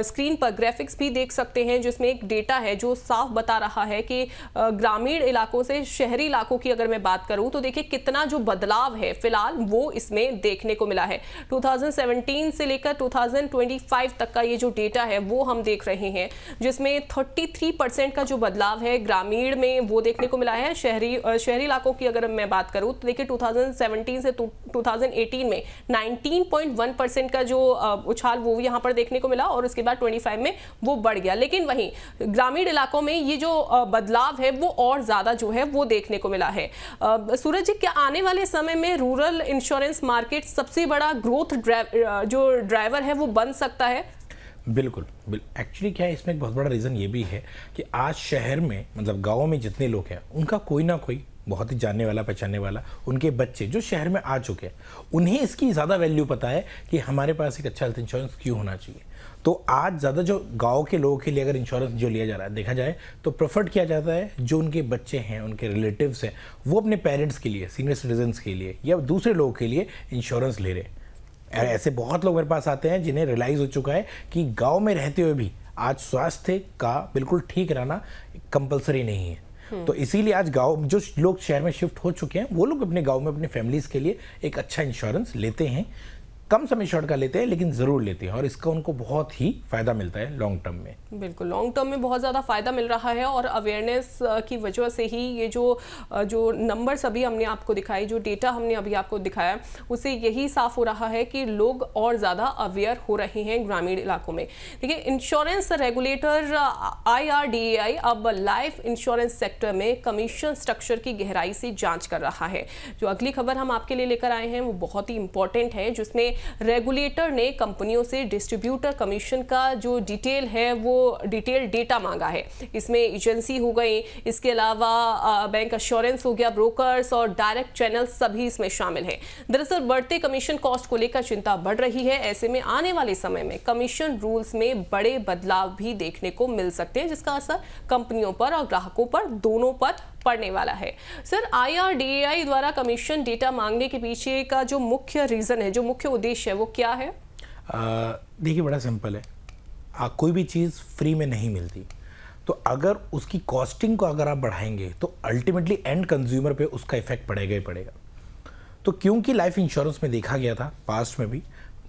स्क्रीन पर ग्राफिक्स भी देख सकते हैं जिसमें एक डेटा है जो साफ बता रहा है कि ग्रामीण इलाकों से शहरी इलाकों की अगर मैं बात करूं तो देखिए कितना जो बदलाव है फिलहाल वो इसमें देखने को मिला है। 2017 से लेकर 2025 तक का ये जो डेटा है वो हम देख रहे हैं, जिसमें 33% का जो बदलाव है ग्रामीण में वो देखने को मिला है। शहरी इलाकों की अगर मैं बात करूं तो देखिए 2017 से 2018 में 19.1% का जो उछाल वो यहाँ पर देखने को मिला, और उसके बाद 25 में वो बढ़ गया। लेकिन वहीं ग्रामीण इलाकों में ये जो बदलाव है वो और ज्यादा जो है वो देखने को मिला है। सूरज जी, क्या आने वाले समय में रूरल इंश्योरेंस मार्केट सबसे बड़ा ग्रोथ जो ड्राइवर है वो बन सकता है? बिल्कुल। एक्चुअली क्या है, इसमें एक बहुत बड़ा रीज़न ये भी है कि आज शहर में मतलब गाँव में जितने लोग हैं उनका कोई ना कोई बहुत ही जानने वाला पहचानने वाला, उनके बच्चे जो शहर में आ चुके हैं, उन्हें इसकी ज़्यादा वैल्यू पता है कि हमारे पास एक अच्छा हेल्थ इंश्योरेंस क्यों होना चाहिए। तो आज ज़्यादा जो गांव के लोगों के लिए अगर इंश्योरेंस जो लिया जा रहा है देखा जाए तो प्रेफर्ड किया जाता है जो उनके बच्चे हैं, उनके रिलेटिव्स हैं, वो अपने पेरेंट्स के लिए, सीनियर सिटीजन्स के लिए या दूसरे लोगों के लिए इंश्योरेंस ले रहे हैं। ऐसे बहुत लोग मेरे पास आते हैं जिन्हें रियलाइज़ हो चुका है कि गाँव में रहते हुए भी आज स्वास्थ्य का बिल्कुल ठीक रहना कंपल्सरी नहीं है। तो इसीलिए आज गांव जो लोग शहर में शिफ्ट हो चुके हैं वो लोग अपने गांव में अपने फैमिलीज के लिए एक अच्छा इंश्योरेंस लेते हैं। कम समय शॉर्ट का लेते हैं लेकिन ज़रूर लेते हैं, और इसका उनको बहुत ही फ़ायदा मिलता है लॉन्ग टर्म में। बिल्कुल, लॉन्ग टर्म में बहुत ज़्यादा फ़ायदा मिल रहा है, और अवेयरनेस की वजह से ही ये जो नंबर्स अभी हमने आपको दिखाई, जो डेटा हमने अभी आपको दिखाया, उससे यही साफ हो रहा है कि लोग और ज़्यादा अवेयर हो रहे हैं ग्रामीण इलाकों में। देखिए, इंश्योरेंस रेगुलेटर IRDAI अब लाइफ इंश्योरेंस सेक्टर में कमीशन स्ट्रक्चर की गहराई से जाँच कर रहा है। जो अगली खबर हम आपके लिए लेकर आए हैं वो बहुत ही इंपॉर्टेंट है, जिसमें रेगुलेटर ने कंपनियों से डिस्ट्रीब्यूटर कमीशन का जो डिटेल है वो डिटेल डेटा मांगा है। इसमें एजेंसी हो गई, इसके अलावा बैंक अश्योरेंस हो गया, ब्रोकर्स और डायरेक्ट चैनल सभी इसमें शामिल हैं। दरअसल बढ़ते कमीशन कॉस्ट को लेकर चिंता बढ़ रही है। ऐसे में आने वाले समय में कमीशन रूल्स में बड़े बदलाव भी देखने को मिल सकते हैं, जिसका असर कंपनियों पर और ग्राहकों पर दोनों पर पड़ने वाला है। सर, IRDAI द्वारा कमीशन डेटा मांगने के पीछे का जो मुख्य रीजन है, जो मुख्य उद्देश्य है वो क्या है? देखिए, बड़ा सिंपल है। कोई भी चीज़ फ्री में नहीं मिलती, तो अगर उसकी कॉस्टिंग को अगर आप बढ़ाएंगे तो अल्टीमेटली एंड कंज्यूमर पे उसका इफेक्ट पड़ेगा ही पड़ेगा। तो क्योंकि लाइफ इंश्योरेंस में देखा गया था पास्ट में भी,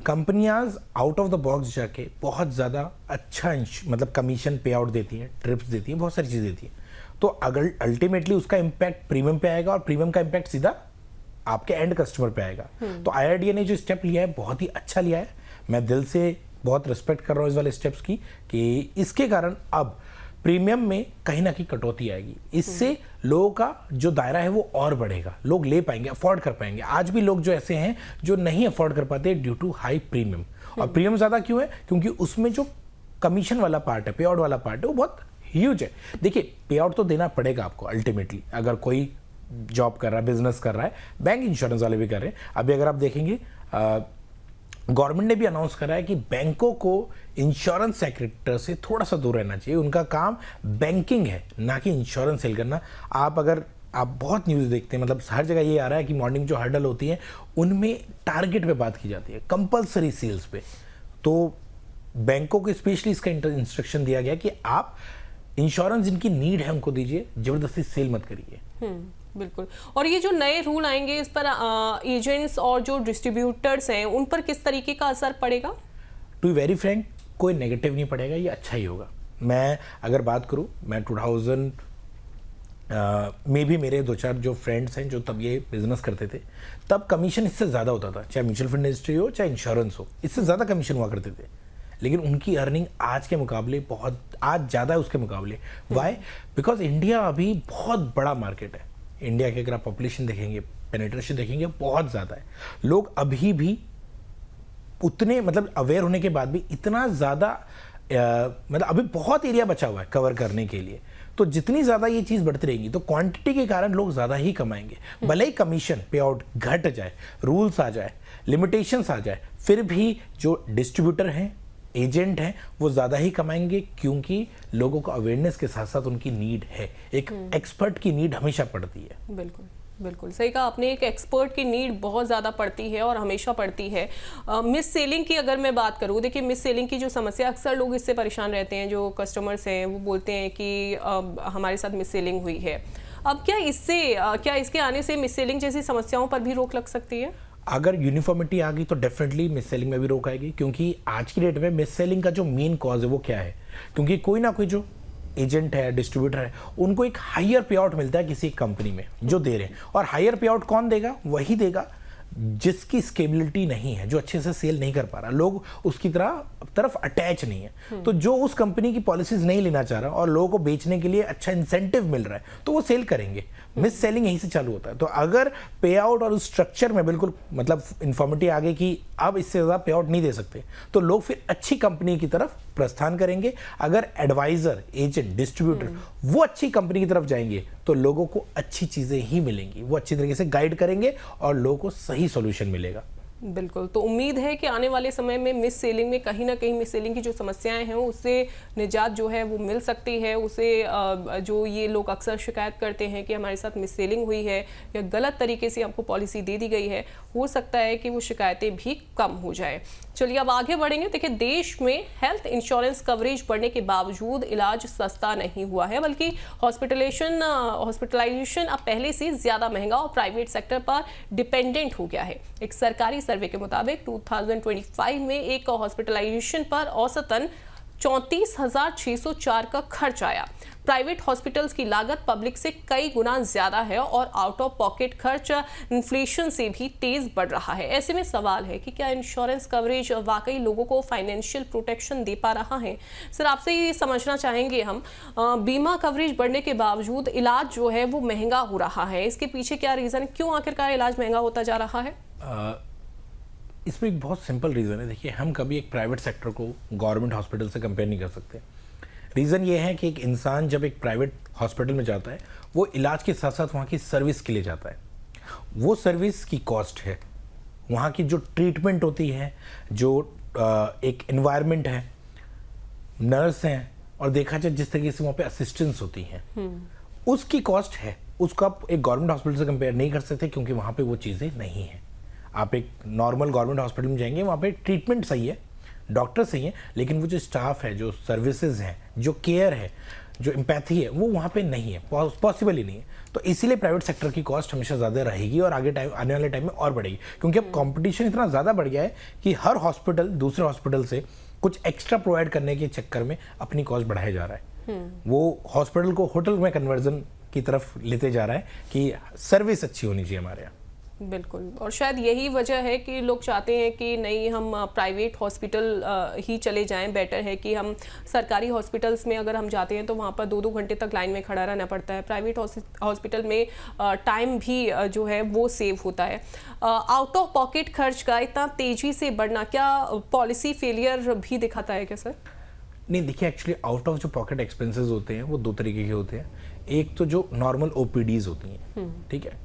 कंपनियां आउट ऑफ द बॉक्स जाके बहुत ज़्यादा अच्छा मतलब कमीशन पे आउट देती हैं, ट्रिप्स देती हैं, बहुत सारी चीज़ देती हैं। तो अगर अल्टीमेटली उसका इम्पैक्ट प्रीमियम पे आएगा, और प्रीमियम का इम्पैक्ट सीधा आपके एंड कस्टमर पे आएगा। तो IRDAI ने जो स्टेप लिया है बहुत ही अच्छा लिया है। मैं दिल से बहुत रिस्पेक्ट कर रहा हूँ इस वाले स्टेप्स की, कि इसके कारण अब प्रीमियम में कहीं ना कहीं कटौती आएगी। इससे लोगों का जो दायरा है वो और बढ़ेगा, लोग ले पाएंगे, अफोर्ड कर पाएंगे। आज भी लोग जो ऐसे हैं जो नहीं अफोर्ड कर पाते ड्यू टू हाई प्रीमियम। और प्रीमियम ज़्यादा क्यों है? क्योंकि उसमें जो कमीशन वाला पार्ट है, पे आउट वाला पार्ट है, वो बहुत ह्यूज है। देखिए, पे आउट तो देना पड़ेगा आपको अल्टीमेटली, अगर कोई जॉब कर रहा है, बिजनेस कर रहा है, बैंक इंश्योरेंस वाले भी कर रहे हैं। अभी अगर आप देखेंगे गवर्नमेंट ने भी अनाउंस करा है कि बैंकों को इंश्योरेंस सेक्टर से थोड़ा सा दूर रहना चाहिए। उनका काम बैंकिंग है, ना कि इंश्योरेंस सेल करना। आप बहुत न्यूज़ देखते हैं, मतलब हर जगह ये आ रहा है कि मॉर्निंग जो हर्डल होती है उनमें टारगेट पे बात की जाती है, कंपल्सरी सेल्स पे। तो बैंकों को स्पेशली इसका इंस्ट्रक्शन दिया गया कि आप इंश्योरेंस जिनकी नीड है उनको दीजिए, जबरदस्ती सेल मत करिए। बिल्कुल। और ये जो नए रूल आएंगे इस पर एजेंट्स और जो डिस्ट्रीब्यूटर्स हैं उन पर किस तरीके का असर पड़ेगा? टू बी वेरी फ्रैंक, कोई नेगेटिव नहीं पड़ेगा, ये अच्छा ही होगा। मैं अगर बात करूं, मैं 2000 में भी मेरे 2-4 जो फ्रेंड्स हैं जो तब ये बिजनेस करते थे, तब कमीशन इससे ज़्यादा होता था, चाहे म्यूचुअल फंड इंडस्ट्री हो चाहे इंश्योरेंस हो, इससे ज़्यादा कमीशन हुआ करते थे। लेकिन उनकी अर्निंग आज के मुकाबले आज ज़्यादा है उसके मुकाबले। वाई? बिकॉज इंडिया अभी बहुत बड़ा मार्केट है। इंडिया के अगर आप पॉपुलेशन देखेंगे, पेनिट्रेशन देखेंगे, बहुत ज़्यादा है। लोग अभी भी उतने मतलब अवेयर होने के बाद भी इतना ज़्यादा मतलब अभी बहुत एरिया बचा हुआ है कवर करने के लिए। तो जितनी ज़्यादा ये चीज़ बढ़ती रहेगी तो क्वांटिटी के कारण लोग ज़्यादा ही कमाएंगे। भले ही कमीशन पे आउट घट जाए, रूल्स आ जाए, लिमिटेशंस आ जाए, फिर भी जो डिस्ट्रीब्यूटर हैं, एजेंट हैं, वो ज़्यादा ही कमाएंगे, क्योंकि लोगों को अवेयरनेस के साथ साथ उनकी नीड है। एक एक्सपर्ट की नीड हमेशा पड़ती है। बिल्कुल बिल्कुल सही कहा आपने। एक एक्सपर्ट की नीड बहुत ज़्यादा पड़ती है और हमेशा पड़ती है। मिस सेलिंग की अगर मैं बात करूँ, देखिए मिस सेलिंग की जो समस्या, अक्सर लोग इससे परेशान रहते हैं। जो कस्टमर्स हैं वो बोलते हैं कि हमारे साथ मिस सेलिंग हुई है। अब क्या इसके आने से मिस सेलिंग जैसी समस्याओं पर भी रोक लग सकती है? अगर यूनिफॉर्मिटी आ गई तो डेफिनेटली मिस सेलिंग में भी रोक आएगी, क्योंकि आज की डेट में मिस सेलिंग का जो मेन कॉज है वो क्या है? क्योंकि कोई ना कोई जो एजेंट है, डिस्ट्रीब्यूटर है, उनको एक हायर पे आउट मिलता है किसी कंपनी में जो दे रहे हैं। और हायर पे आउट कौन देगा? वही देगा जिसकी स्केबिलिटी नहीं है, जो अच्छे से सेल नहीं कर पा रहा, लोग उसकी तरफ अटैच नहीं है। तो जो उस कंपनी की पॉलिसीज नहीं लेना चाह रहा और लोगों को बेचने के लिए अच्छा इंसेंटिव मिल रहा है, तो वो सेल करेंगे। मिस सेलिंग यहीं से चालू होता है। तो अगर पे आउट और उस स्ट्रक्चर में बिल्कुल मतलब इन्फॉर्मिटी आ गई कि अब इससे ज़्यादा पे आउट नहीं दे सकते, तो लोग फिर अच्छी कंपनी की तरफ प्रस्थान करेंगे। अगर एडवाइजर, एजेंट, डिस्ट्रीब्यूटर वो अच्छी कंपनी की तरफ जाएंगे तो लोगों को अच्छी चीज़ें ही मिलेंगी, वो अच्छी तरीके से गाइड करेंगे और लोगों को सही सॉल्यूशन मिलेगा। बिल्कुल। तो उम्मीद है कि आने वाले समय में मिस सेलिंग में कहीं ना कहीं मिस सेलिंग की जो समस्याएं हैं उससे निजात जो है वो मिल सकती है। उसे जो ये लोग अक्सर शिकायत करते हैं कि हमारे साथ मिस सेलिंग हुई है या गलत तरीके से हमको पॉलिसी दे दी गई है, हो सकता है कि वो शिकायतें भी कम हो जाए। चलिए अब आगे बढ़ेंगे। देखिए, देश में हेल्थ इंश्योरेंस कवरेज बढ़ने के बावजूद इलाज सस्ता नहीं हुआ है, बल्कि हॉस्पिटलाइजेशन अब पहले से ज्यादा महंगा और प्राइवेट सेक्टर पर डिपेंडेंट हो गया है। एक सरकारी सर्वे के मुताबिक 2025 में एक हॉस्पिटलाइजेशन पर औसतन 34,604 का खर्च आया। प्राइवेट हॉस्पिटल्स की लागत पब्लिक से कई गुना ज्यादा है और आउट ऑफ पॉकेट खर्च इन्फ्लेशन से भी तेज बढ़ रहा है। ऐसे में सवाल है कि क्या इंश्योरेंस कवरेज वाकई लोगों को फाइनेंशियल प्रोटेक्शन दे पा रहा है? सर, आपसे ये समझना चाहेंगे हम, बीमा कवरेज बढ़ने के बावजूद इलाज जो है वो महंगा हो रहा है, इसके पीछे क्या रीजन, क्यों आखिरकार इलाज महंगा होता जा रहा है? इसमें एक बहुत सिंपल रीज़न है। देखिए, हम कभी एक प्राइवेट सेक्टर को गवर्नमेंट हॉस्पिटल से कंपेयर नहीं कर सकते। रीज़न ये है कि एक इंसान जब एक प्राइवेट हॉस्पिटल में जाता है, वो इलाज के साथ साथ वहाँ की सर्विस के लिए जाता है। वो सर्विस की कॉस्ट है, वहाँ की जो ट्रीटमेंट होती है, जो एक एनवायरनमेंट है, नर्स हैं, और देखा जाए जिस तरीके से वहाँ पे असिस्टेंस होती हैं, उसकी कॉस्ट है। उसको आप एक गवर्नमेंट हॉस्पिटल से कंपेयर नहीं कर सकते, क्योंकि वहाँ पे वो चीज़ें नहीं हैं। आप एक नॉर्मल गवर्नमेंट हॉस्पिटल में जाएंगे, वहाँ पे ट्रीटमेंट सही है, डॉक्टर सही है, लेकिन वो जो स्टाफ है, जो सर्विसेज हैं, जो केयर है, जो एम्पैथी है, वो वहाँ पे नहीं है, पॉसिबल ही नहीं है। तो इसीलिए प्राइवेट सेक्टर की कॉस्ट हमेशा ज़्यादा रहेगी और आने वाले टाइम में और बढ़ेगी, क्योंकि अब कंपटीशन इतना ज़्यादा बढ़ गया है कि हर हॉस्पिटल दूसरे हॉस्पिटल से कुछ एक्स्ट्रा प्रोवाइड करने के चक्कर में अपनी कॉस्ट बढ़ाया जा रहा है। वो हॉस्पिटल को होटल में कन्वर्जन की तरफ लेते जा रहा है कि सर्विस अच्छी होनी चाहिए हमारे यहाँ। बिल्कुल, और शायद यही वजह है कि लोग चाहते हैं कि नहीं, हम प्राइवेट हॉस्पिटल ही चले जाएं। बेटर है कि हम सरकारी हॉस्पिटल्स में अगर हम जाते हैं तो वहाँ पर 2-2 घंटे तक लाइन में खड़ा रहना पड़ता है। प्राइवेट हॉस्पिटल में टाइम भी जो है वो सेव होता है। आउट ऑफ पॉकेट खर्च का इतना तेज़ी से बढ़ना क्या पॉलिसी फेलियर भी दिखाता है क्या सर? नहीं, देखिए, एक्चुअली आउट ऑफ जो पॉकेट एक्सपेंसेस होते हैं वो दो तरीके के होते हैं। एक तो जो नॉर्मल ओपीडीज होती हैं, ठीक है,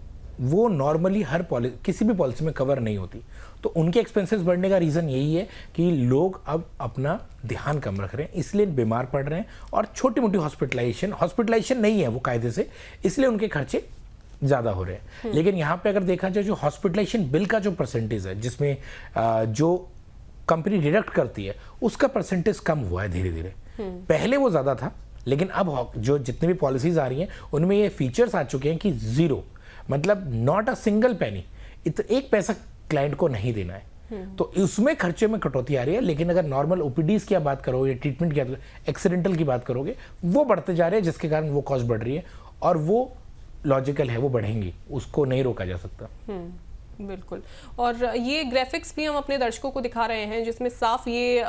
वो नॉर्मली किसी भी पॉलिसी में कवर नहीं होती। तो उनके एक्सपेंसेस बढ़ने का रीज़न यही है कि लोग अब अपना ध्यान कम रख रहे हैं, इसलिए बीमार पड़ रहे हैं, और छोटी मोटी हॉस्पिटलाइजेशन नहीं है वो कायदे से, इसलिए उनके खर्चे ज़्यादा हो रहे हैं। लेकिन यहाँ पे अगर देखा जाए, जो हॉस्पिटलाइजेशन बिल का जो परसेंटेज है, जिसमें जो कंपनी डिडक्ट करती है, उसका परसेंटेज कम हुआ है धीरे धीरे। पहले वो ज़्यादा था, लेकिन अब जो जितनी भी पॉलिसीज आ रही हैं उनमें ये फीचर्स आ चुके हैं कि ज़ीरो, मतलब नॉट अ सिंगल पेनी, एक पैसा क्लाइंट को नहीं देना है। तो उसमें खर्चे में कटौती आ रही है। लेकिन अगर नॉर्मल ओपीडीज की बात करो या ट्रीटमेंट की, एक्सीडेंटल की बात करोगे, वो बढ़ते जा रहे हैं, जिसके कारण वो कॉस्ट बढ़ रही है, और वो लॉजिकल है, वो बढ़ेंगी, उसको नहीं रोका जा सकता। बिल्कुल। और ये ग्राफिक्स भी हम अपने दर्शकों को दिखा रहे हैं जिसमें साफ ये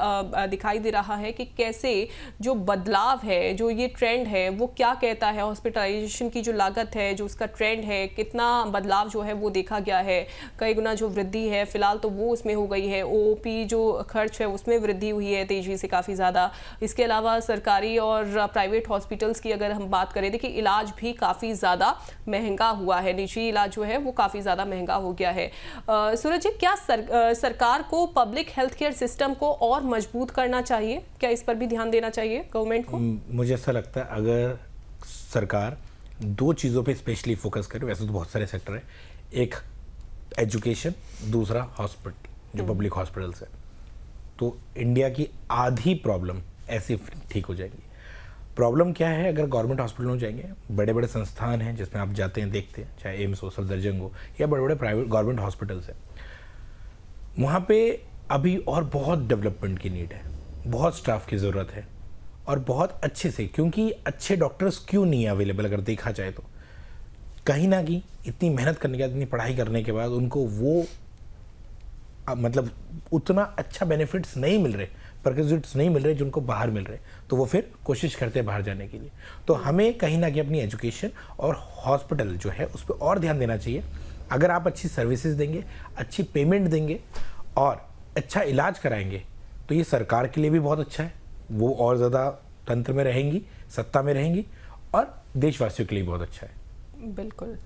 दिखाई दे रहा है कि कैसे जो बदलाव है, जो ये ट्रेंड है, वो क्या कहता है। हॉस्पिटलाइजेशन की जो लागत है, जो उसका ट्रेंड है, कितना बदलाव जो है वो देखा गया है। कई गुना जो वृद्धि है फिलहाल तो वो उसमें हो गई है। ओओपी जो खर्च है उसमें वृद्धि हुई है तेजी से काफ़ी ज़्यादा। इसके अलावा सरकारी और प्राइवेट हॉस्पिटल्स की अगर हम बात करें, देखिए इलाज भी काफ़ी ज़्यादा महंगा हुआ है। निजी इलाज जो है वो काफ़ी ज़्यादा महंगा हो गया है। सूरज जी, क्या सरकार को पब्लिक हेल्थ केयर सिस्टम को और मजबूत करना चाहिए? क्या इस पर भी ध्यान देना चाहिए गवर्नमेंट को? मुझे ऐसा लगता है अगर सरकार दो चीज़ों पे स्पेशली फोकस करे, वैसे तो बहुत सारे सेक्टर है, एक एजुकेशन, दूसरा हॉस्पिटल जो पब्लिक हॉस्पिटल्स है, तो इंडिया की आधी प्रॉब्लम ऐसे ठीक हो जाएगी। प्रॉब्लम क्या है, अगर गवर्नमेंट हॉस्पिटल में जाएंगे, बड़े बड़े संस्थान हैं जिसमें आप जाते हैं देखते हैं, चाहे एम्स हो, सफदरजंग हो, या बड़े बड़े प्राइवेट गवर्नमेंट हॉस्पिटल्स हैं, वहाँ पे अभी और बहुत डेवलपमेंट की नीड है, बहुत स्टाफ की ज़रूरत है और बहुत अच्छे से, क्योंकि अच्छे डॉक्टर्स क्यों नहीं अवेलेबल अगर देखा जाए तो कहीं ना कहीं इतनी मेहनत करने के बाद, इतनी पढ़ाई करने के बाद उनको वो मतलब उतना अच्छा बेनिफिट्स नहीं मिल रहे, परक्विजिट्स नहीं मिल रहे जो उनको बाहर मिल रहे, तो वो फिर कोशिश करते हैं बाहर जाने के लिए। तो हमें कहीं ना कहीं अपनी एजुकेशन और हॉस्पिटल जो है उस पर और ध्यान देना चाहिए। अगर आप अच्छी सर्विसेज देंगे, अच्छी पेमेंट देंगे और अच्छा इलाज कराएंगे तो ये सरकार के लिए भी बहुत अच्छा है, वो और ज़्यादा तंत्र में रहेंगी, सत्ता में रहेंगी, और देशवासियों के लिए बहुत अच्छा है। बिल्कुल।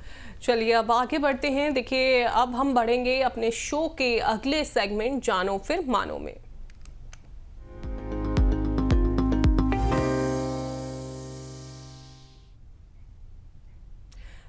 चलिए अब आगे बढ़ते हैं। देखिए अब हम बढ़ेंगे अपने शो के अगले सेगमेंट जानो फिर मानो में।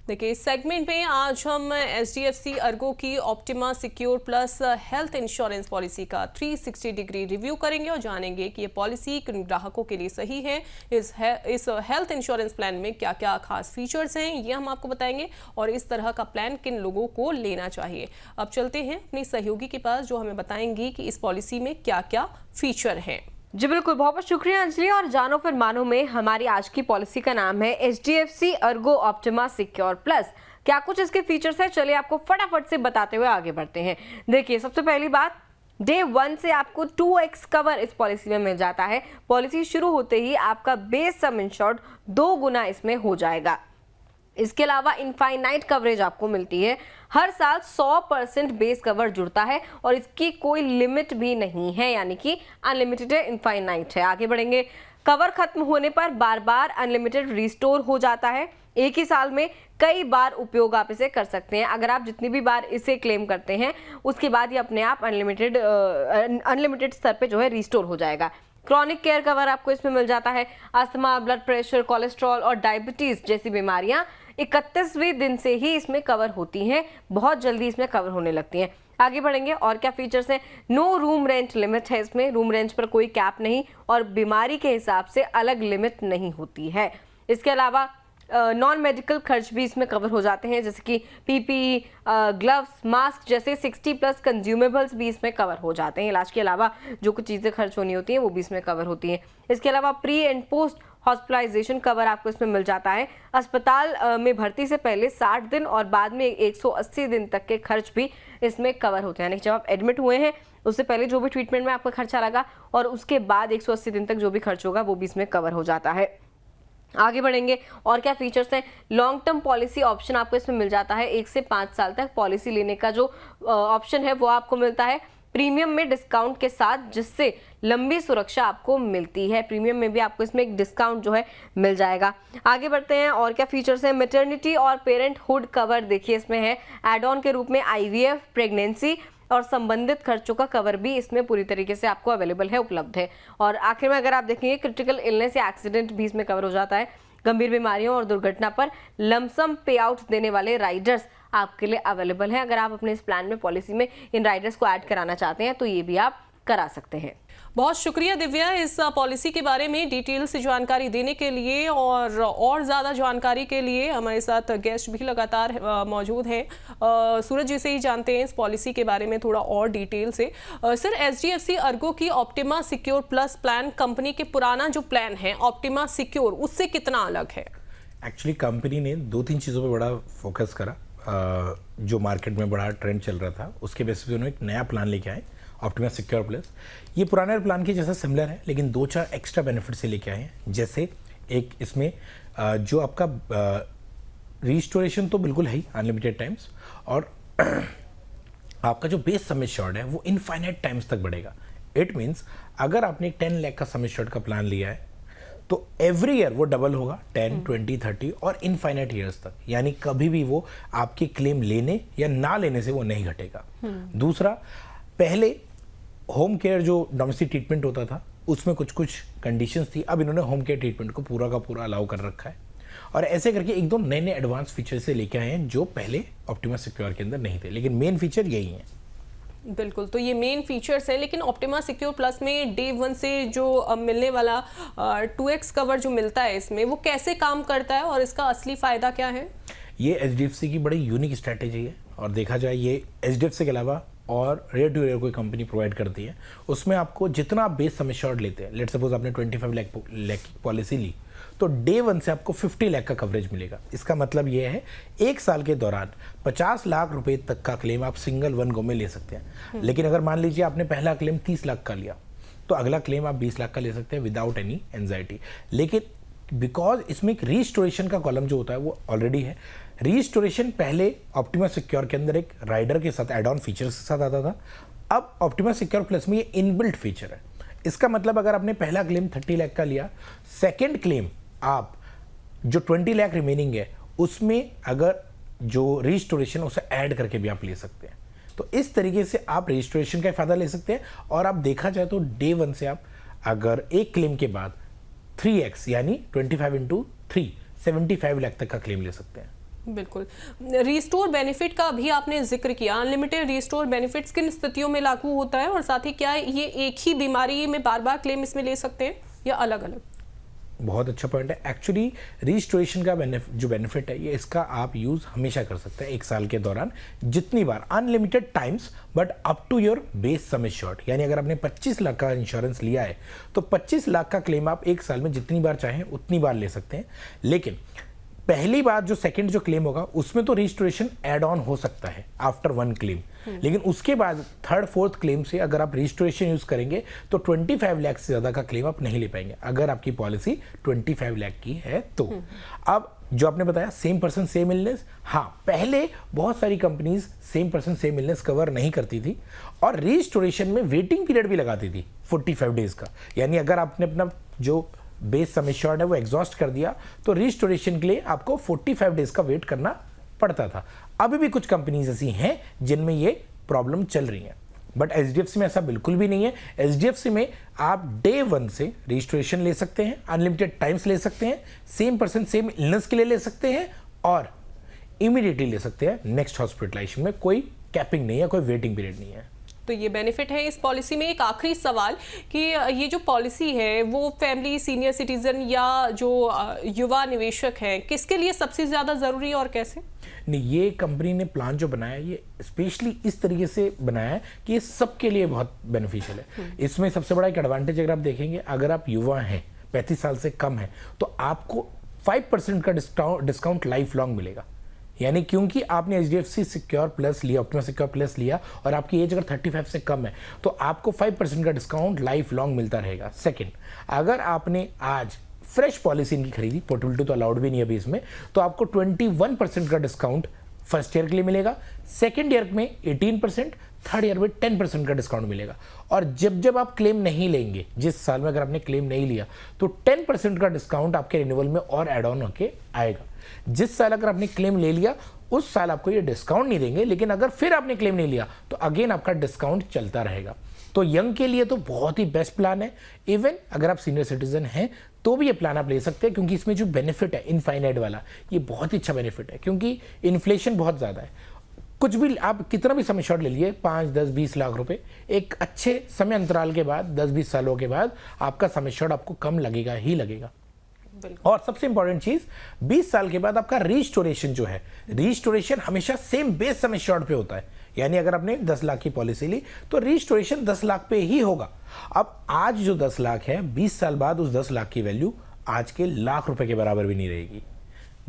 देखिए इस सेगमेंट में आज हम HDFC अर्गो की optima secure plus health insurance policy का 360 डिग्री रिव्यू करेंगे और जानेंगे कि ये पॉलिसी किन ग्राहकों के लिए सही है। इस हेल्थ इंश्योरेंस प्लान में क्या क्या खास फीचर्स हैं ये हम आपको बताएंगे और इस तरह का प्लान किन लोगों को लेना चाहिए। अब चलते हैं अपनी सहयोगी के पास जो हमें बताएंगी कि इस पॉलिसी में क्या क्या फीचर हैं। जी बिल्कुल, बहुत बहुत शुक्रिया अंजलि। और जानो फिर मानो में हमारी आज की पॉलिसी का नाम है HDFC Ergo optima secure plus. क्या कुछ इसके फीचर्स है, चलिए आपको फटाफट से बताते हुए आगे बढ़ते हैं। देखिए सबसे पहली बात, डे 1 से आपको 2x कवर इस पॉलिसी में मिल जाता है। पॉलिसी शुरू होते ही आपका बेस सम इंश्योर्ड 2 गुना इसमें हो जाएगा। इसके अलावा इनफाइनाइट कवरेज आपको मिलती है। हर साल 100% बेस कवर जुड़ता है और इसकी कोई लिमिट भी नहीं है, यानी कि अनलिमिटेड है, इनफाइनाइट है। आगे बढ़ेंगे, कवर खत्म होने पर बार बार अनलिमिटेड रिस्टोर हो जाता है। एक ही साल में कई बार उपयोग आप इसे कर सकते हैं। अगर आप जितनी भी बार इसे क्लेम करते हैं उसके बाद ये अपने आप अनलिमिटेड स्तर पे जो है रिस्टोर हो जाएगा। क्रॉनिक केयर कवर आपको इसमें मिल जाता है। अस्थमा, ब्लड प्रेशर, कोलेस्ट्रॉल और डायबिटीज जैसी बीमारियां 31वें दिन से ही इसमें कवर होती हैं, बहुत जल्दी इसमें कवर होने लगती हैं। आगे बढ़ेंगे, और क्या फीचर्स हैं। नो रूम रेंट लिमिट है इसमें, रूम रेंट पर कोई कैप नहीं और बीमारी के हिसाब से अलग लिमिट नहीं होती है। इसके अलावा नॉन मेडिकल खर्च भी इसमें कवर हो जाते हैं, जैसे कि PPE, ग्लव्स, मास्क जैसे 60+ कंज्यूमेबल्स भी इसमें कवर हो जाते हैं। इलाज के अलावा जो कुछ चीज़ें खर्च होनी होती हैं वो भी इसमें कवर होती हैं। इसके अलावा pre and post hospitalisation cover आपको इसमें मिल जाता है। अस्पताल में भर्ती से पहले 60 दिन और बाद में 180 दिन तक के खर्च भी इसमें कवर होते हैं, यानी जब आप एडमिट हुए हैं उससे पहले जो भी ट्रीटमेंट में आपका खर्चा लगा और उसके बाद 180 दिन तक जो भी खर्च होगा वो भी इसमें कवर हो जाता है। आगे बढ़ेंगे, और क्या फीचर्स हैं। लॉन्ग टर्म पॉलिसी ऑप्शन आपको इसमें मिल जाता है। 1 से 5 साल तक पॉलिसी लेने का जो ऑप्शन है वो आपको मिलता है प्रीमियम में डिस्काउंट के साथ, जिससे लंबी सुरक्षा आपको मिलती है। प्रीमियम में भी आपको इसमें एक डिस्काउंट जो है मिल जाएगा। आगे बढ़ते हैं, और क्या फीचर्स हैं। मैटरनिटी और पेरेंटहुड कवर देखिए इसमें है। एड ऑन के रूप में IVF, प्रेगनेंसी और संबंधित खर्चों का कवर भी इसमें पूरी तरीके से आपको अवेलेबल है, उपलब्ध है। और आखिर में अगर आप देखेंगे, क्रिटिकल इलनेस या एक्सीडेंट भी इसमें कवर हो जाता है। गंभीर बीमारियों और दुर्घटना पर लमसम पे आउट देने वाले राइडर्स आपके लिए अवेलेबल हैं। अगर आप अपने इस प्लान में, पॉलिसी में इन राइडर्स को ऐड कराना चाहते हैं तो ये भी आप करा सकते हैं। बहुत शुक्रिया दिव्या इस पॉलिसी के बारे में डिटेल से जानकारी देने के लिए, और ज़्यादा जानकारी के लिए हमारे साथ गेस्ट भी लगातार मौजूद हैं। सूरज जी से ही जानते हैं इस पॉलिसी के बारे में थोड़ा और डिटेल से। सर, HDFC अर्गो की optima secure plus plan company के पुराना जो प्लान है ऑप्टिमा सिक्योर, उससे कितना अलग है? एक्चुअली कंपनी ने 2-3 चीज़ों पे बड़ा फोकस करा जो मार्केट में बड़ा ट्रेंड चल रहा था उसके बेसिस पे उन्होंने एक नया प्लान लेके आए, ऑप्टिमा सिक्योर प्लस। ये पुराने प्लान के जैसा सिमिलर है, लेकिन 2-4 एक्स्ट्रा बेनिफिट से लेके आए हैं। जैसे एक इसमें जो आपका रिस्टोरेशन तो बिल्कुल है ही अनलिमिटेड टाइम्स, और आपका जो बेस सम एश्योर्ड है वो इनफाइनाइट टाइम्स तक बढ़ेगा। इट मीन्स अगर आपने 10 लाख का सम एश्योर्ड का प्लान लिया है तो एवरी ईयर वो डबल होगा, 10, 20, 30 और इनफाइनाइट ईयर्स तक, यानी कभी भी वो आपकी क्लेम लेने या ना लेने से वो नहीं घटेगा। दूसरा, पहले होम केयर जो डोमेस्टिक ट्रीटमेंट होता था उसमें कुछ कुछ कंडीशंस थी, अब इन्होंने होम केयर ट्रीटमेंट को पूरा का पूरा अलाउ कर रखा है, और ऐसे करके एक दो नए नए एडवांस फीचर से लेके आए हैं जो पहले ऑप्टिमा सिक्योर के अंदर नहीं थे, लेकिन मेन फीचर यही है। बिल्कुल, तो ये मेन फीचर्स है। लेकिन ऑप्टिमा सिक्योर प्लस में डे 1 से जो मिलने वाला 2x कवर जो मिलता है इसमें, वो कैसे काम करता है और इसका असली फ़ायदा क्या है? ये HDFC की बड़ी यूनिक स्ट्रैटेजी है, और देखा जाए ये HDFC के अलावा और रेयर टू रेयर कोई कंपनी प्रोवाइड करती है। उसमें आपको जितना आप बेस सम एश्योर्ड लेते हैं, लेट सपोज आपने 25 लाख की पॉलिसी ली, तो डे 1 से आपको 50 लाख का कवरेज मिलेगा। इसका मतलब ये है एक साल के दौरान 50 लाख रुपए तक का क्लेम आप सिंगल वन गो में ले सकते हैं। लेकिन अगर मान लीजिए आपने पहला क्लेम 30 लाख का लिया, तो अगला क्लेम आप 20 लाख का ले सकते हैं विदाउट एनी एंजाइटी। लेकिन बिकॉज इसमें एक रीस्टोरेशन का कॉलम जो होता है वो ऑलरेडी है। रीस्टोरेशन पहले ऑप्टिमा सिक्योर के अंदर एक राइडर के साथ एड ऑन फीचर्स के साथ आता था, अब ऑप्टिमा सिक्योर प्लस में ये इनबिल्ट फीचर है। इसका मतलब अगर आपने पहला क्लेम 30 लाख का लिया, सेकेंड क्लेम आप जो 20 लाख रिमेनिंग है उसमें अगर जो रिस्टोरेशन उसे ऐड करके भी आप ले सकते हैं। तो इस तरीके से आप रजिस्ट्रेशन का फ़ायदा ले सकते हैं, और आप देखा जाए तो डे 1 से आप अगर एक क्लेम के बाद 3x यानी 25 × 3 75 लाख तक का क्लेम ले सकते हैं। बिल्कुल। रिस्टोर बेनिफिट का भी आपने जिक्र किया, अनलिमिटेड रिस्टोर बेनिफिट्स किन स्थितियों में लागू होता है, और साथ ही क्या ये एक ही बीमारी में बार बार क्लेम इसमें ले सकते हैं या अलग अलग? बहुत अच्छा पॉइंट है। एक्चुअली रजिस्ट्रेशन का जो बेनिफिट है ये इसका आप यूज़ हमेशा कर सकते हैं एक साल के दौरान, जितनी बार, unlimited times, but up to your base sum assured. यानी अगर आपने 25 लाख का इंश्योरेंस लिया है तो 25 लाख का क्लेम आप एक साल में जितनी बार चाहें उतनी बार ले सकते हैं। लेकिन पहली बार जो सेकंड जो क्लेम होगा उसमें तो रजिस्ट्रेशन ऐड ऑन हो सकता है आफ्टर 1 क्लेम, लेकिन उसके बाद 3rd 4th क्लेम से अगर आप रजिस्ट्रेशन यूज करेंगे तो 25 लाख से ज्यादा का क्लेम आप नहीं ले पाएंगे अगर आपकी पॉलिसी 25 लाख की है तो। अब जो आपने बताया सेम पर्सन सेम इलनेस, हाँ पहले बहुत सारी companies same person same illness cover नहीं करती थी और रजिस्ट्रेशन में वेटिंग पीरियड भी लगाती थी 45 डेज का। यानी अगर आपने अपना जो बेस सम एश्योर्ड है वो एग्जॉस्ट कर दिया तो रिस्टोरेशन के लिए आपको 45 डेज का वेट करना पड़ता था। अभी भी कुछ कंपनीज ऐसी हैं जिनमें ये प्रॉब्लम चल रही है, बट HDFC में ऐसा बिल्कुल भी नहीं है। HDFC में आप डे 1 से रजिस्ट्रेशन ले सकते हैं, अनलिमिटेड टाइम्स ले सकते हैं, सेम पर्सन सेम इलनेस के लिए ले सकते हैं और इमीडिएटली ले सकते हैं नेक्स्ट हॉस्पिटलाइजेशन में। कोई कैपिंग नहीं है, कोई वेटिंग पीरियड नहीं है। तो ये बेनिफिट है इस पॉलिसी में। एक आखिरी सवाल कि ये जो पॉलिसी है वो फैमिली, सीनियर सिटीजन या जो युवा निवेशक हैं किसके लिए सबसे ज़्यादा ज़रूरी है और कैसे? नहीं, ये कंपनी ने प्लान जो बनाया ये स्पेशली इस तरीके से बनाया है कि ये सबके लिए बहुत बेनिफिशियल है। इसमें सबसे बड़ा एक एडवांटेज अगर आप देखेंगे, अगर आप युवा हैं 35 साल से कम है तो आपको 5% का डिस्काउंट लाइफ लॉन्ग मिलेगा। यानी क्योंकि आपने HDFC सिक्योर प्लस लिया, ऑप्टिमा सिक्योर प्लस लिया और आपकी एज अगर 35 से कम है तो आपको 5% का डिस्काउंट लाइफ लॉन्ग मिलता रहेगा। सेकंड, अगर आपने आज फ्रेश पॉलिसी इनकी खरीदी, पोर्टेबिलिटी तो अलाउड भी नहीं अभी इसमें, तो आपको 21% का डिस्काउंट फर्स्ट ईयर के लिए मिलेगा, सेकेंड ईयर में 18%, थर्ड ईयर में 10% का डिस्काउंट मिलेगा। और जब जब आप क्लेम नहीं लेंगे, जिस साल में अगर आपने क्लेम नहीं लिया तो 10% का डिस्काउंट आपके रिन्यूअल में और एड ऑन होके आएगा। जिस साल अगर आपने क्लेम ले लिया उस साल आपको ये डिस्काउंट नहीं देंगे, लेकिन अगर फिर आपने क्लेम नहीं लिया तो अगेन आपका डिस्काउंट चलता रहेगा। तो यंग के लिए तो बहुत ही बेस्ट प्लान है। इवन अगर आप सीनियर सिटीजन हैं तो भी ये प्लान आप ले सकते हैं, क्योंकि इसमें जो बेनिफिट है इनफाइनाइट वाला, ये बहुत ही अच्छा बेनिफिट है। क्योंकि इन्फ्लेशन बहुत ज़्यादा है, कुछ भी आप कितना भी समय शॉर्ट ले लिए 5, 10, 20 लाख रुपए, एक अच्छे समय अंतराल के बाद 10-20 सालों के बाद आपका समय शॉर्ट आपको कम लगेगा ही लगेगा। और सबसे इंपॉर्टेंट चीज, 20 साल के बाद आपका रिस्टोरेशन जो है, रिस्टोरेशन हमेशा सेम बेस सम एश्योर्ड पे होता है। यानी अगर आपने 10 लाख की पॉलिसी ली तो रिस्टोरेशन 10 लाख पे ही होगा। अब आज जो 10 लाख है, 20 साल बाद उस 10 लाख की वैल्यू आज के लाख रुपए के बराबर भी नहीं रहेगी।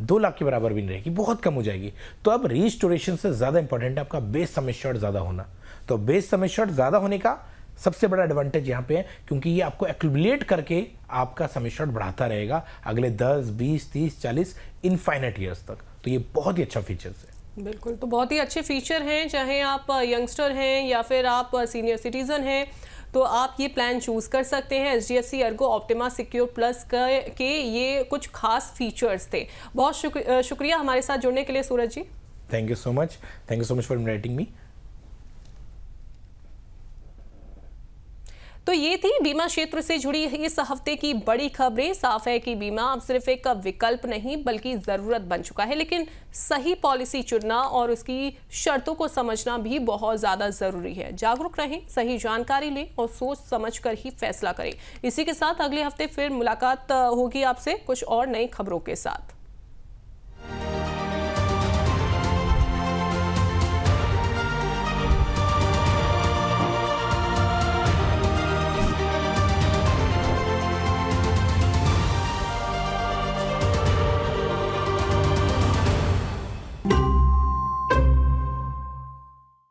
2 लाख के बराबर भी नहीं रहेगी, बहुत कम हो जाएगी। तो अब रिस्टोरेशन से ज़्यादा इंपॉर्टेंट है आपका बेस सम एश्योर्ड ज़्यादा होना। तो बेस सम एश्योर्ड ज़्यादा होने का सबसे बड़ा एडवांटेज यहाँ पे है, क्योंकि ये आपको एक्यूमुलेट करके आपका सम एश्योर्ड बढ़ाता रहेगा अगले 10, 20, 30, 40 इनफाइनाइट ईयर्स तक। तो ये बहुत ही अच्छा फीचर्स है। बिल्कुल, तो बहुत ही अच्छे फीचर हैं, चाहे आप यंगस्टर हैं या फिर आप सीनियर सिटीजन हैं, तो आप ये प्लान चूज कर सकते हैं। HDFC Ergo optima secure plus के ये कुछ खास फीचर्स थे। बहुत शुक्रिया हमारे साथ जुड़ने के लिए Suraj ji. Thank you so much for inviting me. तो ये थी बीमा क्षेत्र से जुड़ी इस हफ्ते की बड़ी खबरें। साफ है कि बीमा अब सिर्फ एक विकल्प नहीं बल्कि जरूरत बन चुका है, लेकिन सही पॉलिसी चुनना और उसकी शर्तों को समझना भी बहुत ज्यादा जरूरी है। जागरूक रहें, सही जानकारी लें और सोच समझकर ही फैसला करें। इसी के साथ अगले हफ्ते फिर मुलाकात होगी आपसे कुछ और नई खबरों के साथ।